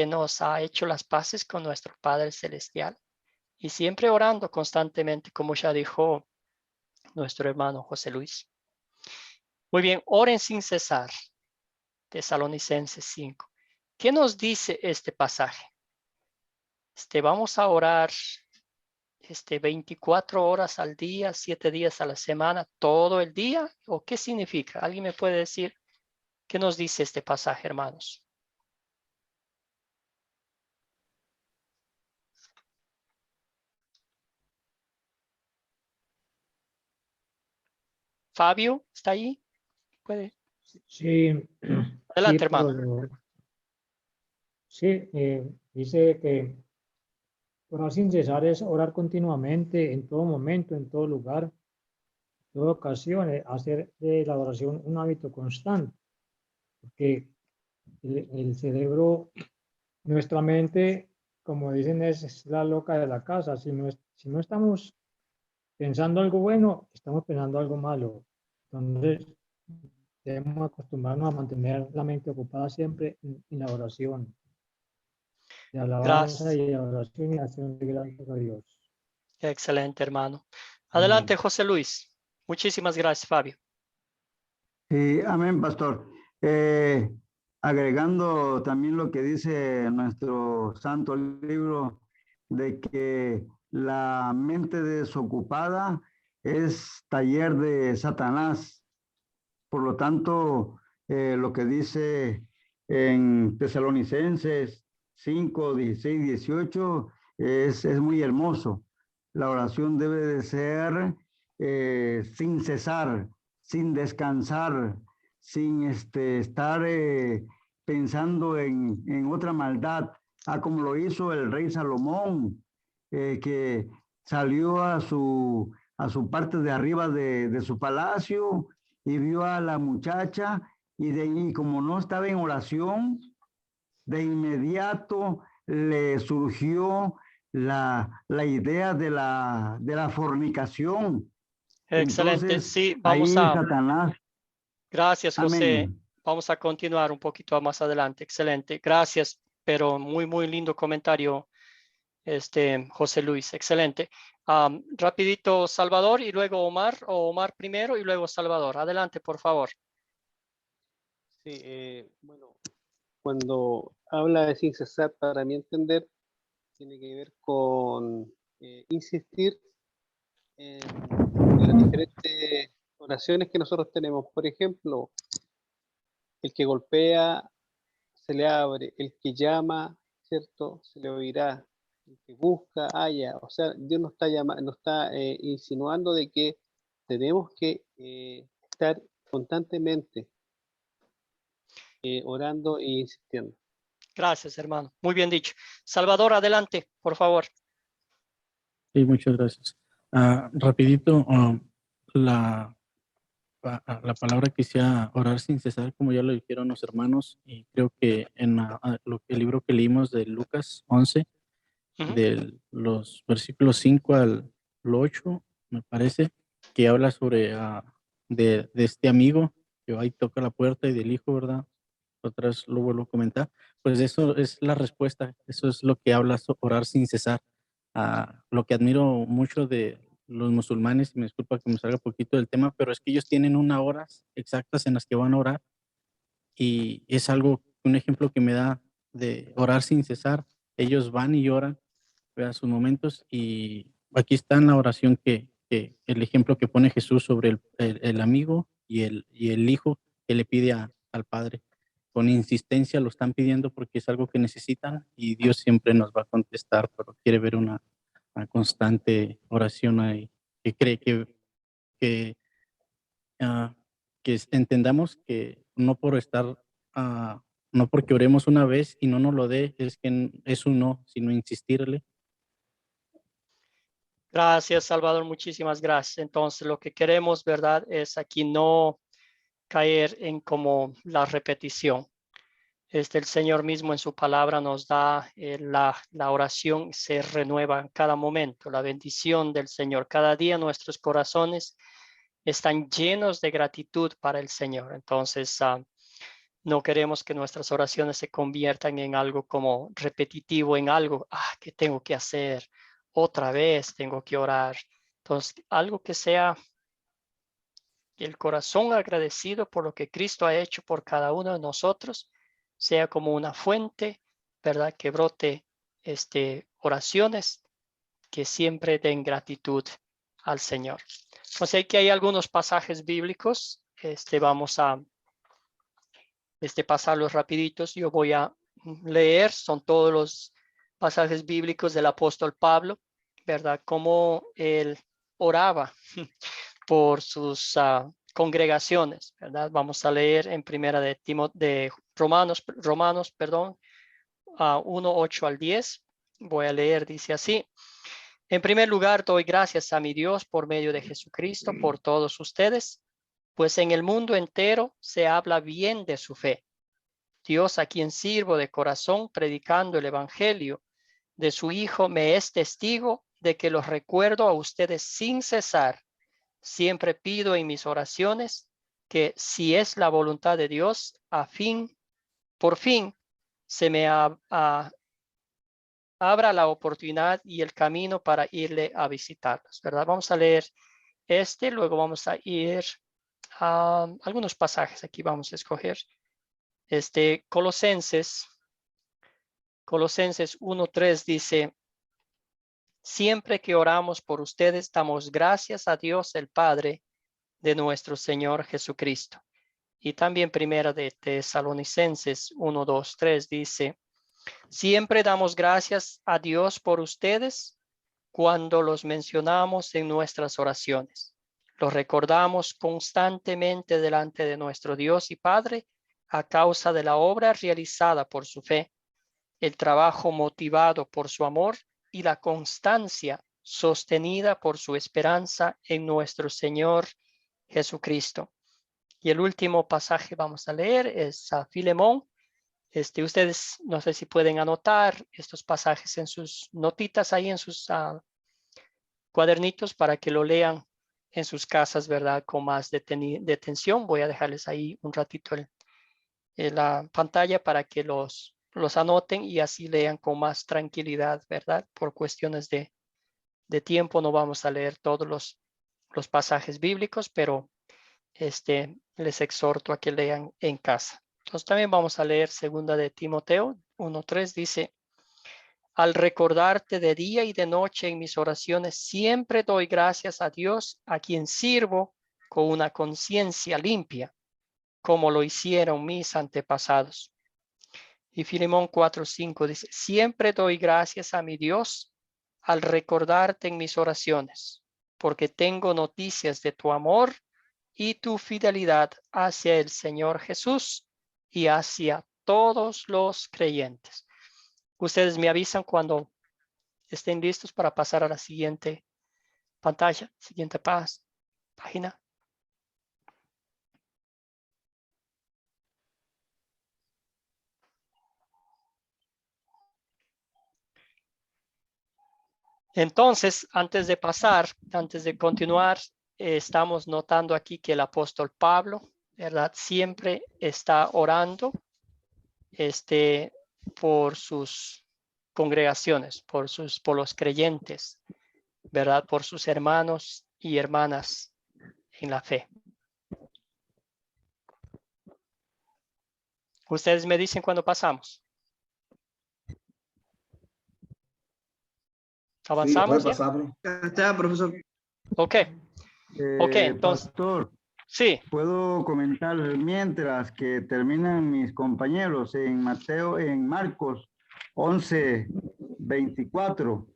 nos ha hecho las paces con nuestro Padre Celestial. Y siempre orando constantemente, como ya dijo nuestro hermano José Luis. Muy bien, oren sin cesar. Tesalonicenses 5. ¿Qué nos dice este pasaje? Vamos a orar 24 horas al día, 7 días a la semana, todo el día. ¿O qué significa? ¿Alguien me puede decir qué nos dice este pasaje, hermanos? Fabio, ¿está ahí? ¿Puede? Sí, Adelante, sí, hermano. Sí, dice que orar sin cesar es orar continuamente, en todo momento, en todo lugar, en toda ocasión, hacer de la oración un hábito constante, porque el cerebro, nuestra mente, como dicen, es la loca de la casa. Si no estamos pensando algo bueno, estamos pensando algo malo. Entonces, debemos acostumbrarnos a mantener la mente ocupada siempre en la oración, de alabanza Gracias. y oración y acción de gracias a Dios. Excelente, hermano. Adelante, José Luis. Muchísimas gracias, Fabio. Sí, amén, pastor. Agregando también lo que dice nuestro santo libro, de que la mente desocupada es taller de Satanás. Por lo tanto, lo que dice en Tesalonicenses 5, 16, 18 es muy hermoso. La oración debe de ser sin cesar, sin descansar, sin estar pensando en otra maldad, como lo hizo el rey Salomón, que salió a su parte de arriba de su palacio y vio a la muchacha y como no estaba en oración, de inmediato le surgió la idea de la fornicación. Excelente. Entonces, Sí, ahí Satanás. Gracias, José. Amén. Vamos a continuar un poquito más adelante. Excelente. Gracias, pero muy lindo comentario, José Luis. Excelente. Rapidito, Salvador y luego Omar, o Omar primero y luego Salvador. Adelante, por favor. Sí, bueno, cuando habla de sin cesar, para mi entender, tiene que ver con insistir en las diferentes oraciones que nosotros tenemos. Por ejemplo, el que golpea se le abre, el que llama, ¿cierto? Se le oirá, el que busca, halla. O sea, Dios nos está insinuando de que tenemos que estar constantemente orando e insistiendo. Gracias, hermano. Muy bien dicho. Salvador, adelante, por favor. Sí, muchas gracias. Rapidito, la palabra que sea orar sin cesar, como ya lo dijeron los hermanos, y creo que en el libro que leímos de Lucas 11, de los versículos 5 al 8, me parece, que habla sobre de este amigo que va y toca la puerta y del hijo, ¿verdad? Otras lo vuelvo a comentar. Pues eso es la respuesta, eso es lo que habla orar sin cesar. Lo que admiro mucho de los musulmanes, y me disculpa que me salga poquito del tema, pero es que ellos tienen unas horas exactas en las que van a orar, y es un ejemplo que me da de orar sin cesar. Ellos van y oran a sus momentos, y aquí está en la oración que el ejemplo que pone Jesús sobre el amigo y el hijo que le pide al Padre. Con insistencia lo están pidiendo porque es algo que necesitan, y Dios siempre nos va a contestar, pero quiere ver una constante oración ahí, que cree que, que entendamos que no por no porque oremos una vez y no nos lo dé, es que es un no, sino insistirle. Gracias, Salvador. Muchísimas gracias. Entonces, lo que queremos, ¿verdad?, es aquí no caer en como la repetición. El Señor mismo en su palabra nos da la oración, se renueva en cada momento, la bendición del Señor. Cada día nuestros corazones están llenos de gratitud para el Señor. Entonces, no queremos que nuestras oraciones se conviertan en algo como repetitivo, en algo que tengo que hacer, otra vez tengo que orar. Entonces, algo que sea el corazón agradecido por lo que Cristo ha hecho por cada uno de nosotros, sea como una fuente, ¿verdad? Que brote oraciones que siempre den gratitud al Señor. O sea que hay algunos pasajes bíblicos, vamos a pasarlos rapiditos. Yo voy a leer, son todos los pasajes bíblicos del apóstol Pablo, ¿verdad? Cómo él oraba por sus congregaciones, ¿verdad? Vamos a leer en primera de Romanos, 1, 8 al 10. Voy a leer, dice así: en primer lugar, doy gracias a mi Dios por medio de Jesucristo por todos ustedes, pues en el mundo entero se habla bien de su fe. Dios, a quien sirvo de corazón predicando el evangelio de su Hijo, me es testigo de que los recuerdo a ustedes sin cesar. Siempre pido en mis oraciones que, si es la voluntad de Dios, por fin se me abra la oportunidad y el camino para irle a visitarlos, ¿verdad? Vamos a leer luego vamos a ir a algunos pasajes. Aquí vamos a escoger Colosenses 1:3 dice: siempre que oramos por ustedes, damos gracias a Dios el Padre de nuestro Señor Jesucristo. Y también primera de Tesalonicenses 1:2-3 dice: siempre damos gracias a Dios por ustedes cuando los mencionamos en nuestras oraciones. Los recordamos constantemente delante de nuestro Dios y Padre a causa de la obra realizada por su fe, el trabajo motivado por su amor y la constancia sostenida por su esperanza en nuestro Señor Jesucristo. Y el último pasaje vamos a leer es a Filemón. Ustedes no sé si pueden anotar estos pasajes en sus notitas ahí en sus cuadernitos para que lo lean en sus casas, ¿verdad? Con más detención. Voy a dejarles ahí un ratito en la pantalla para que los anoten y así lean con más tranquilidad, ¿verdad? Por cuestiones de tiempo no vamos a leer todos los pasajes bíblicos, pero les exhorto a que lean en casa. Entonces también vamos a leer segunda de Timoteo 1:3 dice: al recordarte de día y de noche en mis oraciones, siempre doy gracias a Dios, a quien sirvo con una conciencia limpia, como lo hicieron mis antepasados. Y Filemón 4:5 dice: siempre doy gracias a mi Dios al recordarte en mis oraciones, porque tengo noticias de tu amor y tu fidelidad hacia el Señor Jesús y hacia todos los creyentes. Ustedes me avisan cuando estén listos para pasar a la siguiente pantalla, siguiente página. Entonces, antes de continuar, estamos notando aquí que el apóstol Pablo, ¿verdad? Siempre está orando por sus congregaciones, por los creyentes, ¿verdad? Por sus hermanos y hermanas en la fe. Ustedes me dicen cuando pasamos. ¿Avanzamos? Sí, Ya está, profesor. Ok, entonces. Pastor, sí. ¿Puedo comentar mientras que terminan mis compañeros en Marcos 11:24?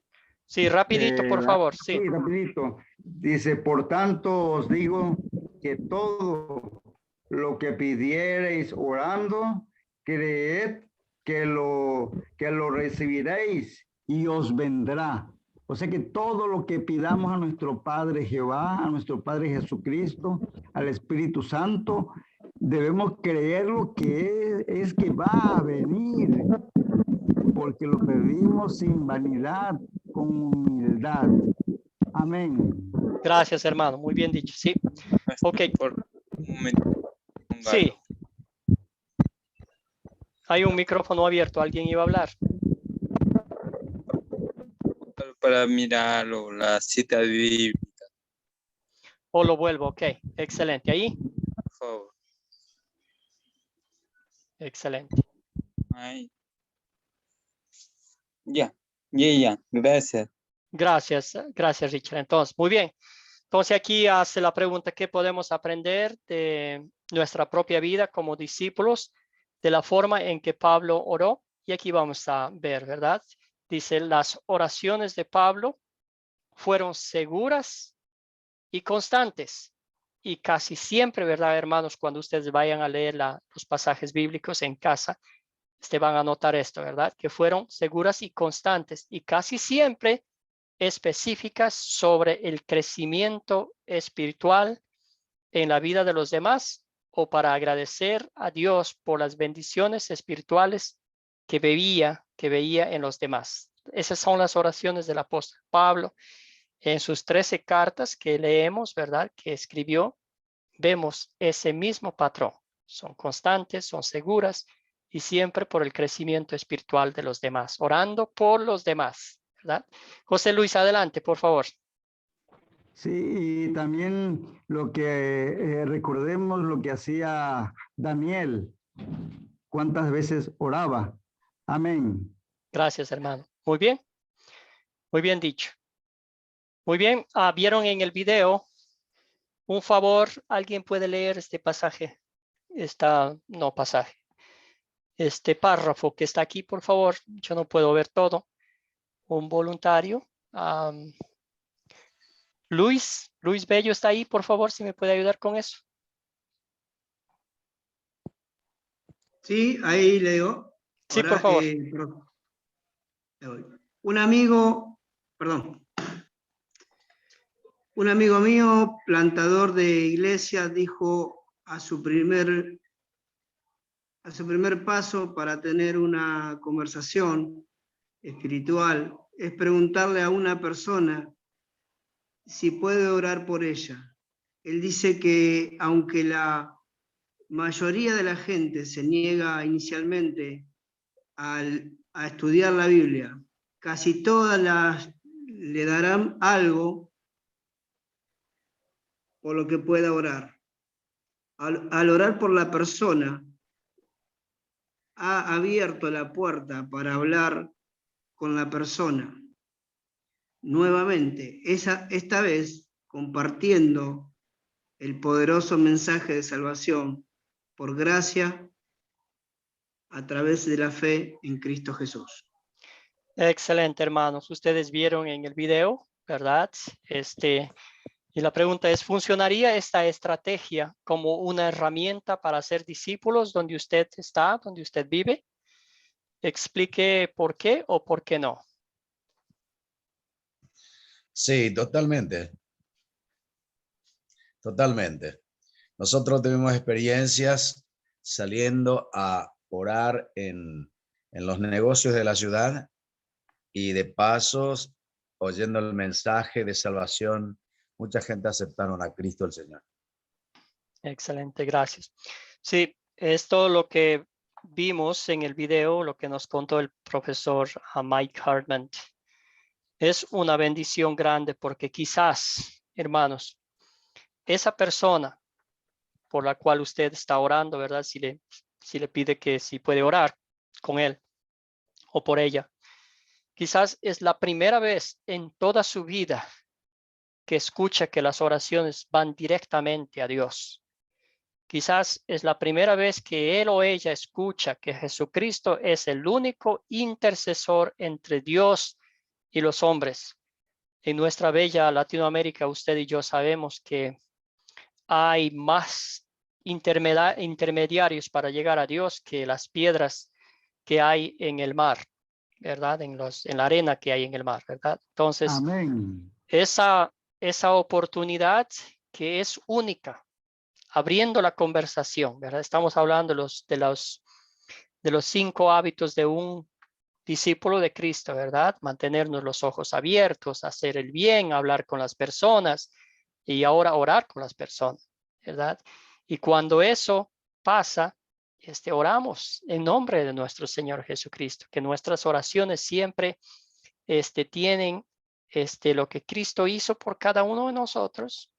Sí, rapidito, por favor. Sí, rapidito. Dice: por tanto os digo que todo lo que pidiereis orando, creed que lo recibiréis y os vendrá. O sea que todo lo que pidamos a nuestro Padre Jehová, a nuestro Padre Jesucristo, al Espíritu Santo, debemos creer lo que es que va a venir, porque lo pedimos sin vanidad, con humildad. Amén. Gracias, hermano. Muy bien dicho. Sí. Ok. Por un momento. Sí. Hay un micrófono abierto. ¿Alguien iba a hablar? Para mirar la cita bíblica, O lo vuelvo. Ok. Excelente. Ahí. por favor. Excelente. Ahí. Ya. Gracias. Gracias, Richard. Entonces, muy bien. Entonces aquí hace la pregunta, ¿qué podemos aprender de nuestra propia vida como discípulos de la forma en que Pablo oró? Y aquí vamos a ver, ¿verdad? Dice, las oraciones de Pablo fueron seguras y constantes. Y casi siempre, ¿verdad, hermanos? Cuando ustedes vayan a leer los pasajes bíblicos en casa, van a notar esto, ¿verdad? Que fueron seguras y constantes y casi siempre específicas sobre el crecimiento espiritual en la vida de los demás o para agradecer a Dios por las bendiciones espirituales que veía en los demás. Esas son las oraciones del apóstol Pablo. En sus 13 cartas que leemos, ¿verdad? Que escribió, vemos ese mismo patrón. Son constantes, son seguras y siempre por el crecimiento espiritual de los demás, orando por los demás, ¿verdad? José Luis, adelante, por favor. Sí, y también lo que recordemos lo que hacía Daniel, cuántas veces oraba. Amén. Gracias, hermano. Muy bien dicho. Muy bien, vieron en el video, un favor, ¿alguien puede leer este pasaje? Este párrafo que está aquí, por favor. Yo no puedo ver todo. Un voluntario. Luis Bello está ahí, por favor, si me puede ayudar con eso. Sí, ahí leo. Sí, Ahora, por favor. Un amigo mío, plantador de iglesia, dijo a su primer paso para tener una conversación espiritual es preguntarle a una persona si puede orar por ella. Él dice que aunque la mayoría de la gente se niega inicialmente a estudiar la Biblia, casi todas le darán algo por lo que pueda orar. Al orar por la persona, ha abierto la puerta para hablar con la persona. Nuevamente, esta vez compartiendo el poderoso mensaje de salvación por gracia a través de la fe en Cristo Jesús. Excelente, hermanos. Ustedes vieron en el video, ¿verdad? Y la pregunta es, ¿funcionaría esta estrategia como una herramienta para ser discípulos donde usted está, donde usted vive? Explique por qué o por qué no. Sí, totalmente. Totalmente. Nosotros tuvimos experiencias saliendo a orar en los negocios de la ciudad y de pasos, oyendo el mensaje de salvación, mucha gente aceptaron a Cristo el Señor. Excelente, gracias. Sí, esto lo que vimos en el video, lo que nos contó el profesor Mike Hartman, es una bendición grande porque quizás, hermanos, esa persona por la cual usted está orando, ¿verdad? Si le pide que si puede orar con él o por ella, quizás es la primera vez en toda su vida que escucha que las oraciones van directamente a Dios. Quizás es la primera vez que él o ella escucha que Jesucristo es el único intercesor entre Dios y los hombres. En nuestra bella Latinoamérica, usted y yo sabemos que hay más intermediarios para llegar a Dios que las piedras que hay en el mar, ¿verdad? En la arena que hay en el mar, ¿verdad? Entonces, amén. Esa oportunidad que es única abriendo la conversación, ¿verdad? Estamos hablando de los 5 hábitos de un discípulo de Cristo, ¿verdad? Mantenernos los ojos abiertos, hacer el bien, hablar con las personas y ahora orar con las personas, ¿verdad? Y cuando eso pasa, oramos en nombre de nuestro Señor Jesucristo, que nuestras oraciones siempre tienen lo que Cristo hizo por cada uno de nosotros,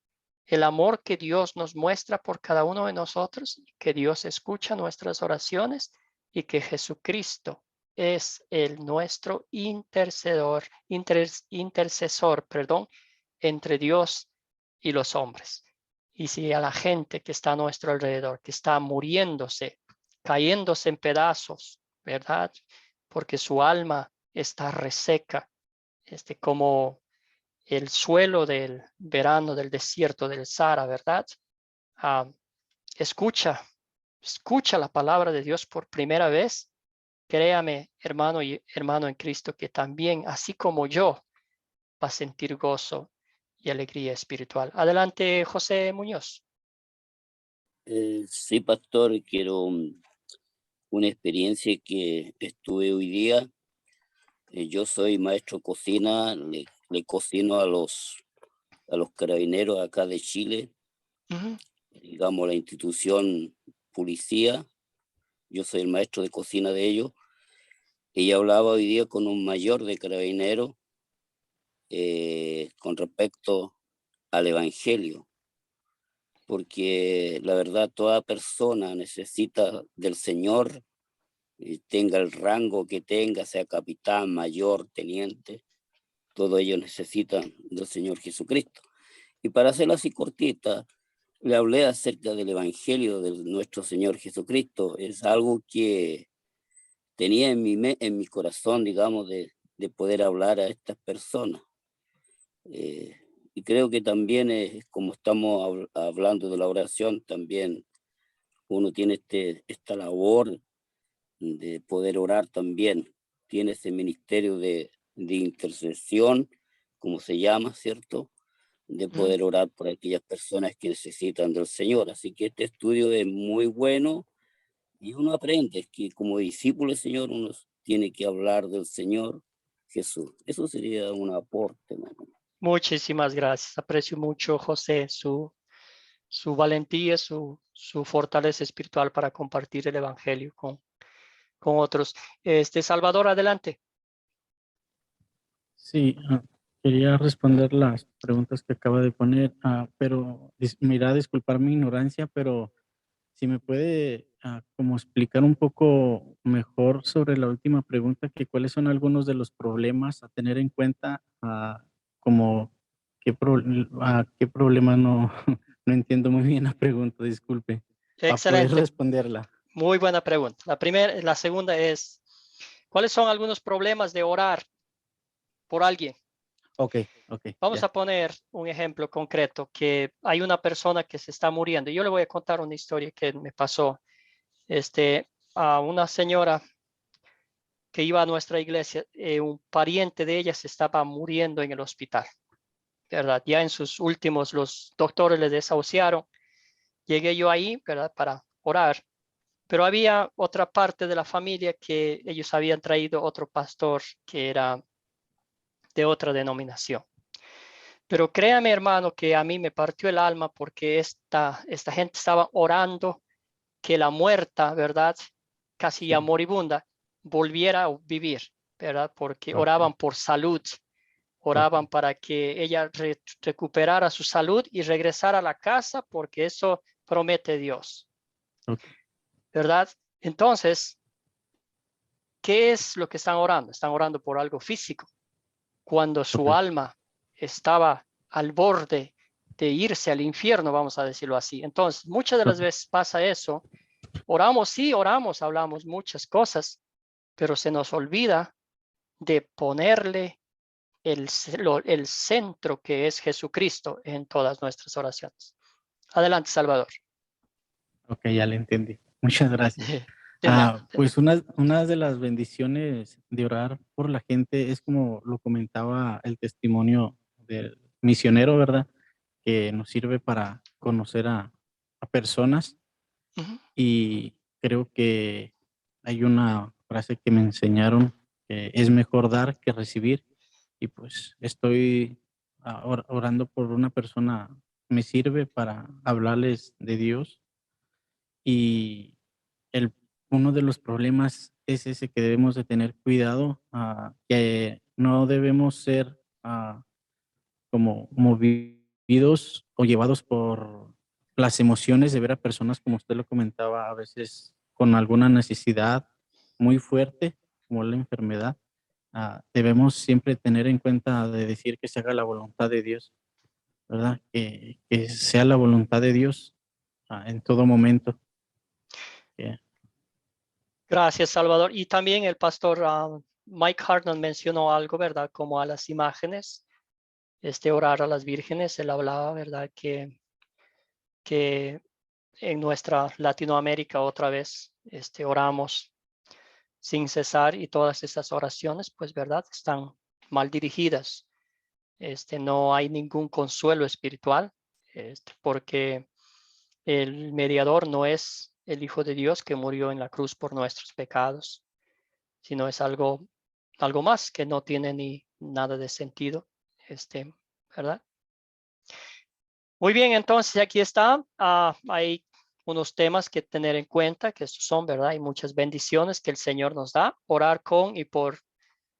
el amor que Dios nos muestra por cada uno de nosotros, que Dios escucha nuestras oraciones y que Jesucristo es nuestro intercesor, entre Dios y los hombres. Y si a la gente que está a nuestro alrededor, que está muriéndose, cayéndose en pedazos, ¿verdad? Porque su alma está reseca, como el suelo del verano del desierto del Sahara, ¿verdad? Escucha la palabra de Dios por primera vez. Créame, hermano y hermano en Cristo, que también, así como yo, va a sentir gozo y alegría espiritual. Adelante, José Muñoz. Sí, pastor, quiero una experiencia que estuve hoy día. Yo soy maestro de cocina, le cocino a los carabineros acá de Chile, digamos la institución policía. Yo soy el maestro de cocina de ellos. Ella hablaba hoy día con un mayor de carabineros con respecto al evangelio, porque la verdad toda persona necesita del Señor, tenga el rango que tenga, sea capitán, mayor, teniente, todos ellos necesitan del Señor Jesucristo. Y para hacerla así cortita, le hablé acerca del evangelio de nuestro Señor Jesucristo. Es algo que tenía en mi corazón, digamos, de poder hablar a estas personas. Y creo que también, como estamos hablando de la oración, también uno tiene esta labor de poder orar también. Tiene ese ministerio de intercesión, como se llama, ¿cierto? De poder orar por aquellas personas que necesitan del Señor. Así que este estudio es muy bueno y uno aprende que como discípulo del Señor uno tiene que hablar del Señor Jesús. Eso sería un aporte, ¿no? Muchísimas gracias. Aprecio mucho, José, su valentía, su fortaleza espiritual para compartir el evangelio con otros. Salvador, adelante. Sí, quería responder las preguntas que acaba de poner, pero me irá a disculpar mi ignorancia, pero si me puede como explicar un poco mejor sobre la última pregunta, que cuáles son algunos de los problemas a tener en cuenta, como qué problema no entiendo muy bien la pregunta, disculpe, para poder Excelente. responderla. Muy buena pregunta. La segunda es, ¿cuáles son algunos problemas de orar por alguien? Ok. Vamos a poner un ejemplo concreto, que hay una persona que se está muriendo. Yo le voy a contar una historia que me pasó. A una señora que iba a nuestra iglesia, un pariente de ella se estaba muriendo en el hospital, ¿verdad? Ya en sus últimos, los doctores le desahuciaron. Llegué yo ahí, ¿verdad? Para orar. Pero había otra parte de la familia que ellos habían traído otro pastor que era de otra denominación. Pero créame, hermano, que a mí me partió el alma porque esta gente estaba orando que la muerta, ¿verdad? Casi ya moribunda, volviera a vivir, ¿verdad? Porque oraban por salud, oraban para que ella recuperara su salud y regresara a la casa, porque eso promete Dios, ¿verdad? Entonces, ¿qué es lo que están orando? Están orando por algo físico. Cuando su alma estaba al borde de irse al infierno, vamos a decirlo así. Entonces, muchas de las veces pasa eso. Oramos, sí, oramos, hablamos muchas cosas, pero se nos olvida de ponerle el centro que es Jesucristo en todas nuestras oraciones. Adelante, Salvador. Ok, ya le entendí. Muchas gracias. De nada. Pues una de las bendiciones de orar por la gente es como lo comentaba el testimonio del misionero, ¿verdad? Que nos sirve para conocer a personas. Y creo que hay una frase que me enseñaron, que es mejor dar que recibir. Y pues estoy orando por una persona, me sirve para hablarles de Dios. Y uno de los problemas es ese, que debemos de tener cuidado, que no debemos ser como movidos o llevados por las emociones de ver a personas, como usted lo comentaba, a veces con alguna necesidad muy fuerte, como la enfermedad. Debemos siempre tener en cuenta de decir que se haga la voluntad de Dios, ¿verdad? Que sea la voluntad de Dios en todo momento. Gracias, Salvador. Y también el pastor Mike Hartman mencionó algo, ¿verdad? Como a las imágenes, orar a las vírgenes. Él hablaba, ¿verdad? Que en nuestra Latinoamérica otra vez oramos sin cesar, y todas esas oraciones, pues, ¿verdad? Están mal dirigidas. No hay ningún consuelo espiritual, porque el mediador no es el Hijo de Dios que murió en la cruz por nuestros pecados, sino es algo más que no tiene ni nada de sentido, ¿verdad? Muy bien, entonces aquí está. Hay unos temas que tener en cuenta, que estos son, ¿verdad? Hay muchas bendiciones que el Señor nos da. Orar con y por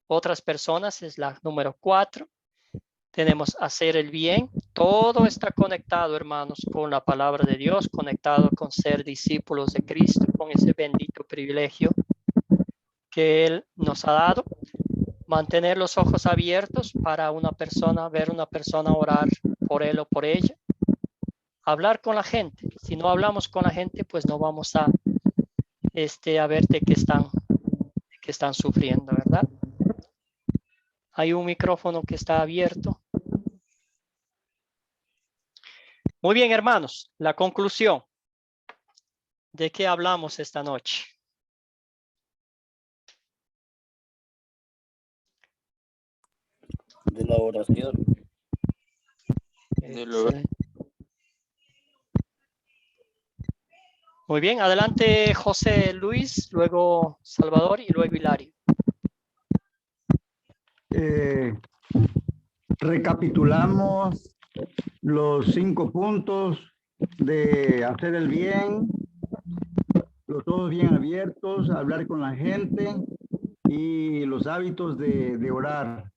otras personas es la número 4. Tenemos hacer el bien. Todo está conectado, hermanos, con la palabra de Dios, conectado con ser discípulos de Cristo, con ese bendito privilegio que Él nos ha dado. Mantener los ojos abiertos para una persona, ver una persona, orar por él o por ella. Hablar con la gente. Si no hablamos con la gente, pues no vamos a ver de qué están sufriendo, ¿verdad? Hay un micrófono que está abierto. Muy bien, hermanos, la conclusión. ¿De qué hablamos esta noche? De la oración. Muy bien, adelante José Luis, luego Salvador y luego Hilario. Recapitulamos los 5 puntos de hacer el bien, los ojos bien abiertos, hablar con la gente y los hábitos de orar.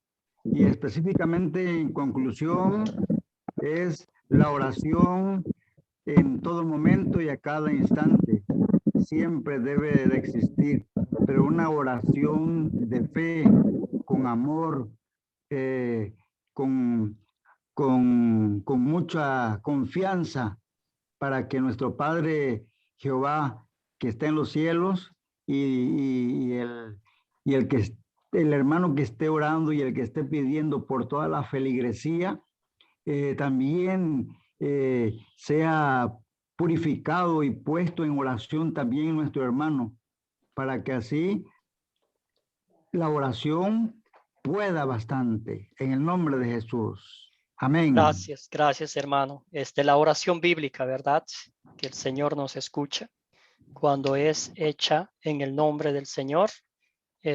Y específicamente, en conclusión, es la oración en todo momento y a cada instante. Siempre debe de existir, pero una oración de fe, con amor, con mucha confianza, para que nuestro Padre Jehová, que está en los cielos, y el hermano que esté orando y el que esté pidiendo por toda la feligresía, también sea purificado y puesto en oración también nuestro hermano, para que así la oración pueda bastante, en el nombre de Jesús. Amén. Gracias, hermano. La oración bíblica, ¿verdad? Que el Señor nos escucha cuando es hecha en el nombre del Señor,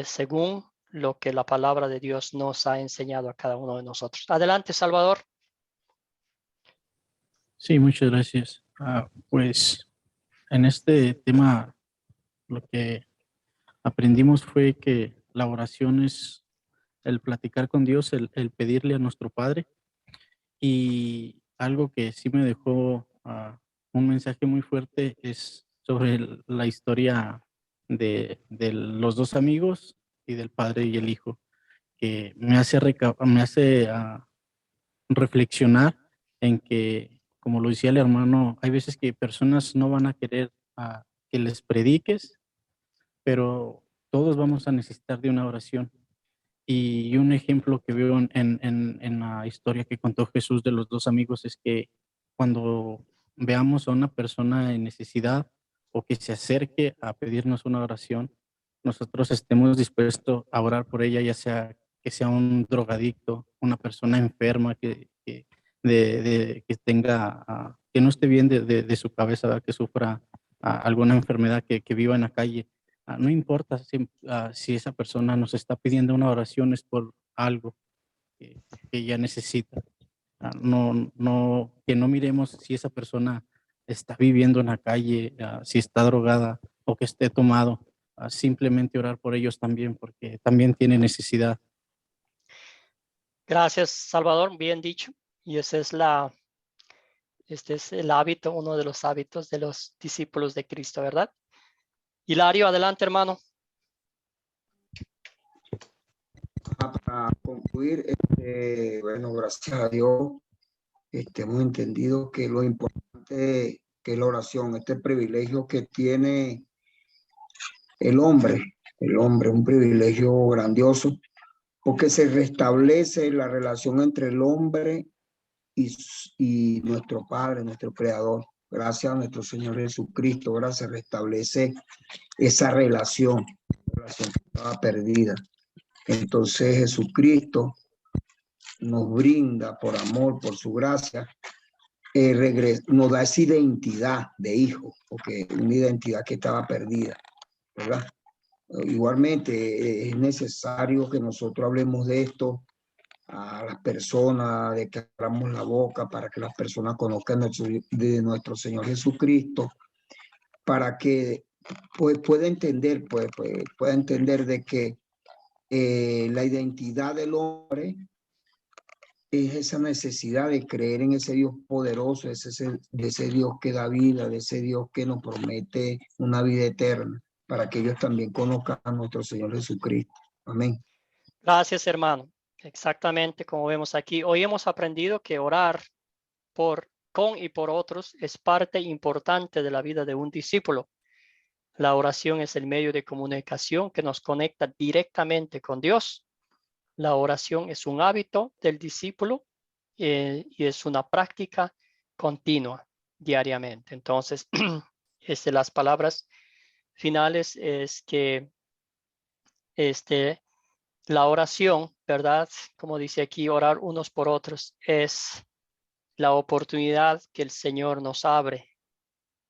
según lo que la palabra de Dios nos ha enseñado a cada uno de nosotros. Adelante, Salvador. Sí, muchas gracias. Pues en este tema lo que aprendimos fue que la oración es el platicar con Dios, el pedirle a nuestro Padre. Y algo que sí me dejó un mensaje muy fuerte es sobre la historia de los 2 amigos y del padre y el hijo, que me hace reflexionar en que, como lo decía el hermano, hay veces que personas no van a querer que les prediques, pero todos vamos a necesitar de una oración. Y un ejemplo que veo en la historia que contó Jesús de los 2 amigos es que cuando veamos a una persona en necesidad o que se acerque a pedirnos una oración, nosotros estemos dispuestos a orar por ella, ya sea que sea un drogadicto, una persona enferma que que tenga, que no esté bien de su cabeza, ¿verdad? Que sufra alguna enfermedad, que viva en la calle. No importa si esa persona nos está pidiendo una oración, es por algo que ella necesita. Que no miremos si esa persona está viviendo en la calle, si está drogada o que esté tomado. Simplemente orar por ellos también, porque también tienen necesidad. Gracias, Salvador, bien dicho. Y ese es este es el hábito, uno de los hábitos de los discípulos de Cristo, ¿verdad? Hilario, adelante, hermano. Para concluir, bueno, gracias a Dios, hemos entendido que lo importante que es la oración, este privilegio que tiene el hombre, un privilegio grandioso, porque se restablece la relación entre el hombre y nuestro Padre, nuestro Creador. Gracias a nuestro Señor Jesucristo, ahora se restablece esa relación que estaba perdida. Entonces Jesucristo nos brinda por amor, por su gracia, nos da esa identidad de hijo, porque una identidad que estaba perdida, ¿verdad? Igualmente es necesario que nosotros hablemos de esto a las personas, de que abramos la boca para que las personas conozcan de nuestro Señor Jesucristo, para que pueda entender, pueda entender de que la identidad del hombre es esa necesidad de creer en ese Dios poderoso, de ese Dios que da vida, de ese Dios que nos promete una vida eterna, para que ellos también conozcan a nuestro Señor Jesucristo. Amén. Gracias, hermano. Exactamente como vemos aquí. Hoy hemos aprendido que orar con y por otros es parte importante de la vida de un discípulo. La oración es el medio de comunicación que nos conecta directamente con Dios. La oración es un hábito del discípulo y es una práctica continua diariamente. Entonces, las palabras finales es que la oración, ¿verdad? Como dice aquí, orar unos por otros es la oportunidad que el Señor nos abre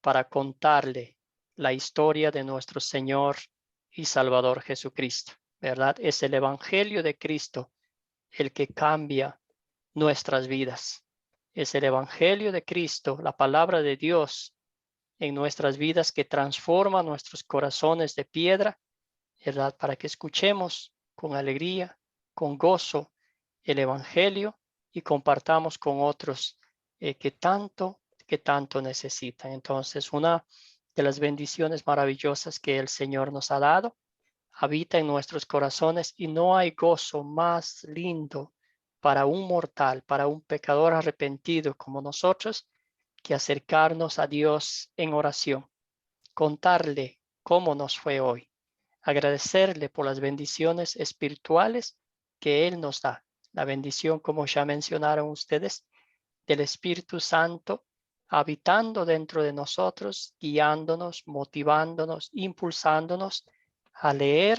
para contarle la historia de nuestro Señor y Salvador Jesucristo, ¿verdad? Es el Evangelio de Cristo el que cambia nuestras vidas. Es el Evangelio de Cristo, la palabra de Dios en nuestras vidas que transforma nuestros corazones de piedra, ¿verdad? Para que escuchemos con alegría, con gozo el Evangelio y compartamos con otros que tanto necesitan. Entonces, una de las bendiciones maravillosas que el Señor nos ha dado habita en nuestros corazones y no hay gozo más lindo para un mortal, para un pecador arrepentido como nosotros, que acercarnos a Dios en oración, contarle cómo nos fue hoy, agradecerle por las bendiciones espirituales que Él nos da. La bendición, como ya mencionaron ustedes, del Espíritu Santo habitando dentro de nosotros, guiándonos, motivándonos, impulsándonos a leer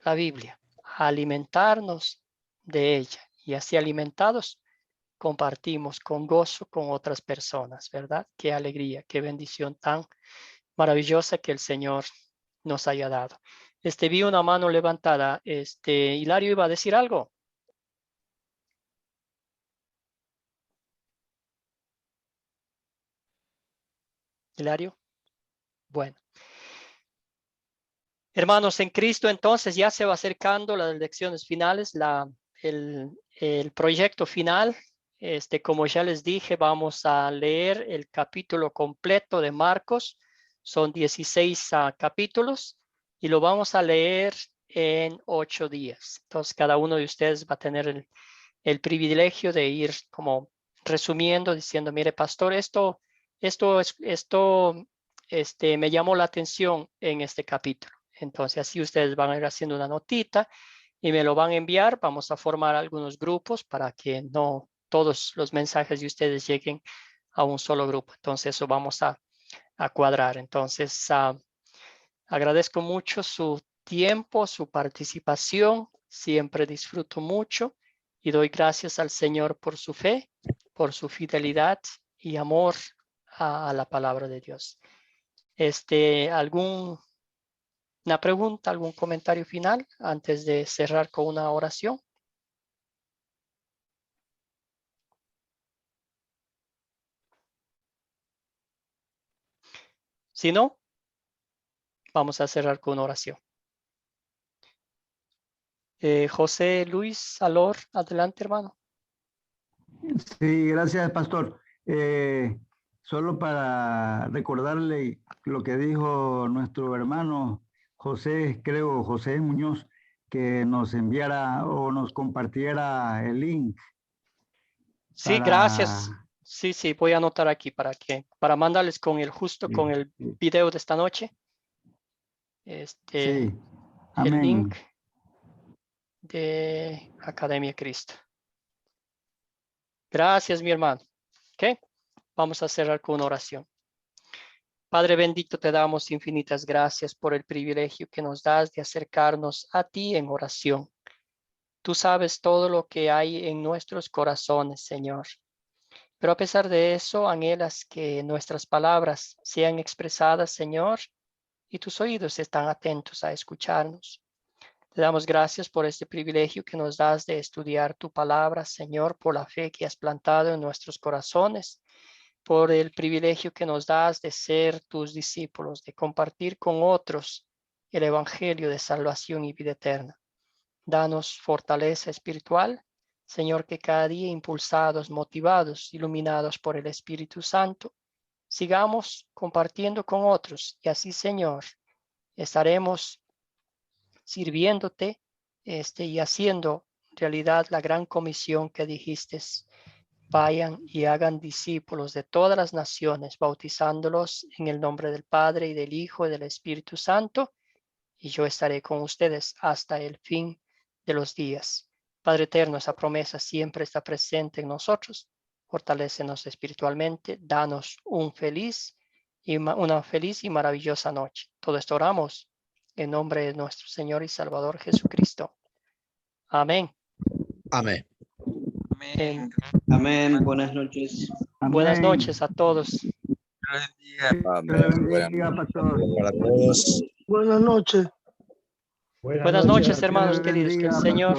la Biblia, a alimentarnos de ella. Y así alimentados, compartimos con gozo con otras personas, ¿verdad? Qué alegría, qué bendición tan maravillosa que el Señor nos haya dado. Vi una mano levantada. Hilario iba a decir algo. Hilario. Bueno. Hermanos, en Cristo entonces ya se va acercando las lecciones finales, el proyecto final. Como ya les dije, vamos a leer el capítulo completo de Marcos. Son 16 capítulos y lo vamos a leer en 8 días. Entonces, cada uno de ustedes va a tener el privilegio de ir como resumiendo, diciendo, mire, pastor, esto me llamó la atención en este capítulo. Entonces, así ustedes van a ir haciendo una notita y me lo van a enviar. Vamos a formar algunos grupos para que no todos los mensajes de ustedes lleguen a un solo grupo. Entonces, eso vamos a cuadrar. Entonces, agradezco mucho su tiempo, su participación. Siempre disfruto mucho y doy gracias al Señor por su fe por su fidelidad y amor a la palabra de Dios. ¿Alguna pregunta, algún comentario final antes de cerrar con una oración? Si no, vamos a cerrar con una oración. José Luis Alor, adelante, hermano. Sí, gracias, pastor. Solo para recordarle lo que dijo nuestro hermano José, creo, José Muñoz, que nos enviara o nos compartiera el link. Sí, gracias. Sí, voy a anotar aquí para mandarles con el video de esta noche. Sí. El Amén. link de Academia Cristo. Gracias, mi hermano. Ok, vamos a cerrar con una oración. Padre bendito, te damos infinitas gracias por el privilegio que nos das de acercarnos a ti en oración. Tú sabes todo lo que hay en nuestros corazones, Señor. Pero a pesar de eso, anhelas que nuestras palabras sean expresadas, Señor, y tus oídos están atentos a escucharnos. Te damos gracias por este privilegio que nos das de estudiar tu palabra, Señor, por la fe que has plantado en nuestros corazones, por el privilegio que nos das de ser tus discípulos, de compartir con otros el evangelio de salvación y vida eterna. Danos fortaleza espiritual, Señor, que cada día impulsados, motivados, iluminados por el Espíritu Santo, sigamos compartiendo con otros y así, Señor, estaremos sirviéndote y haciendo realidad la gran comisión que dijiste. Vayan y hagan discípulos de todas las naciones, bautizándolos en el nombre del Padre y del Hijo y del Espíritu Santo, y yo estaré con ustedes hasta el fin de los días. Padre eterno, esa promesa siempre está presente en nosotros. Fortalécenos espiritualmente, danos una feliz y maravillosa noche. Todo esto oramos en nombre de nuestro Señor y Salvador Jesucristo. Amén. Amén. Amén. Buenas noches. Buenas noches a todos. Amén. Para todos. Buenas noches. Buenas noches, hermanos queridos. Que el Señor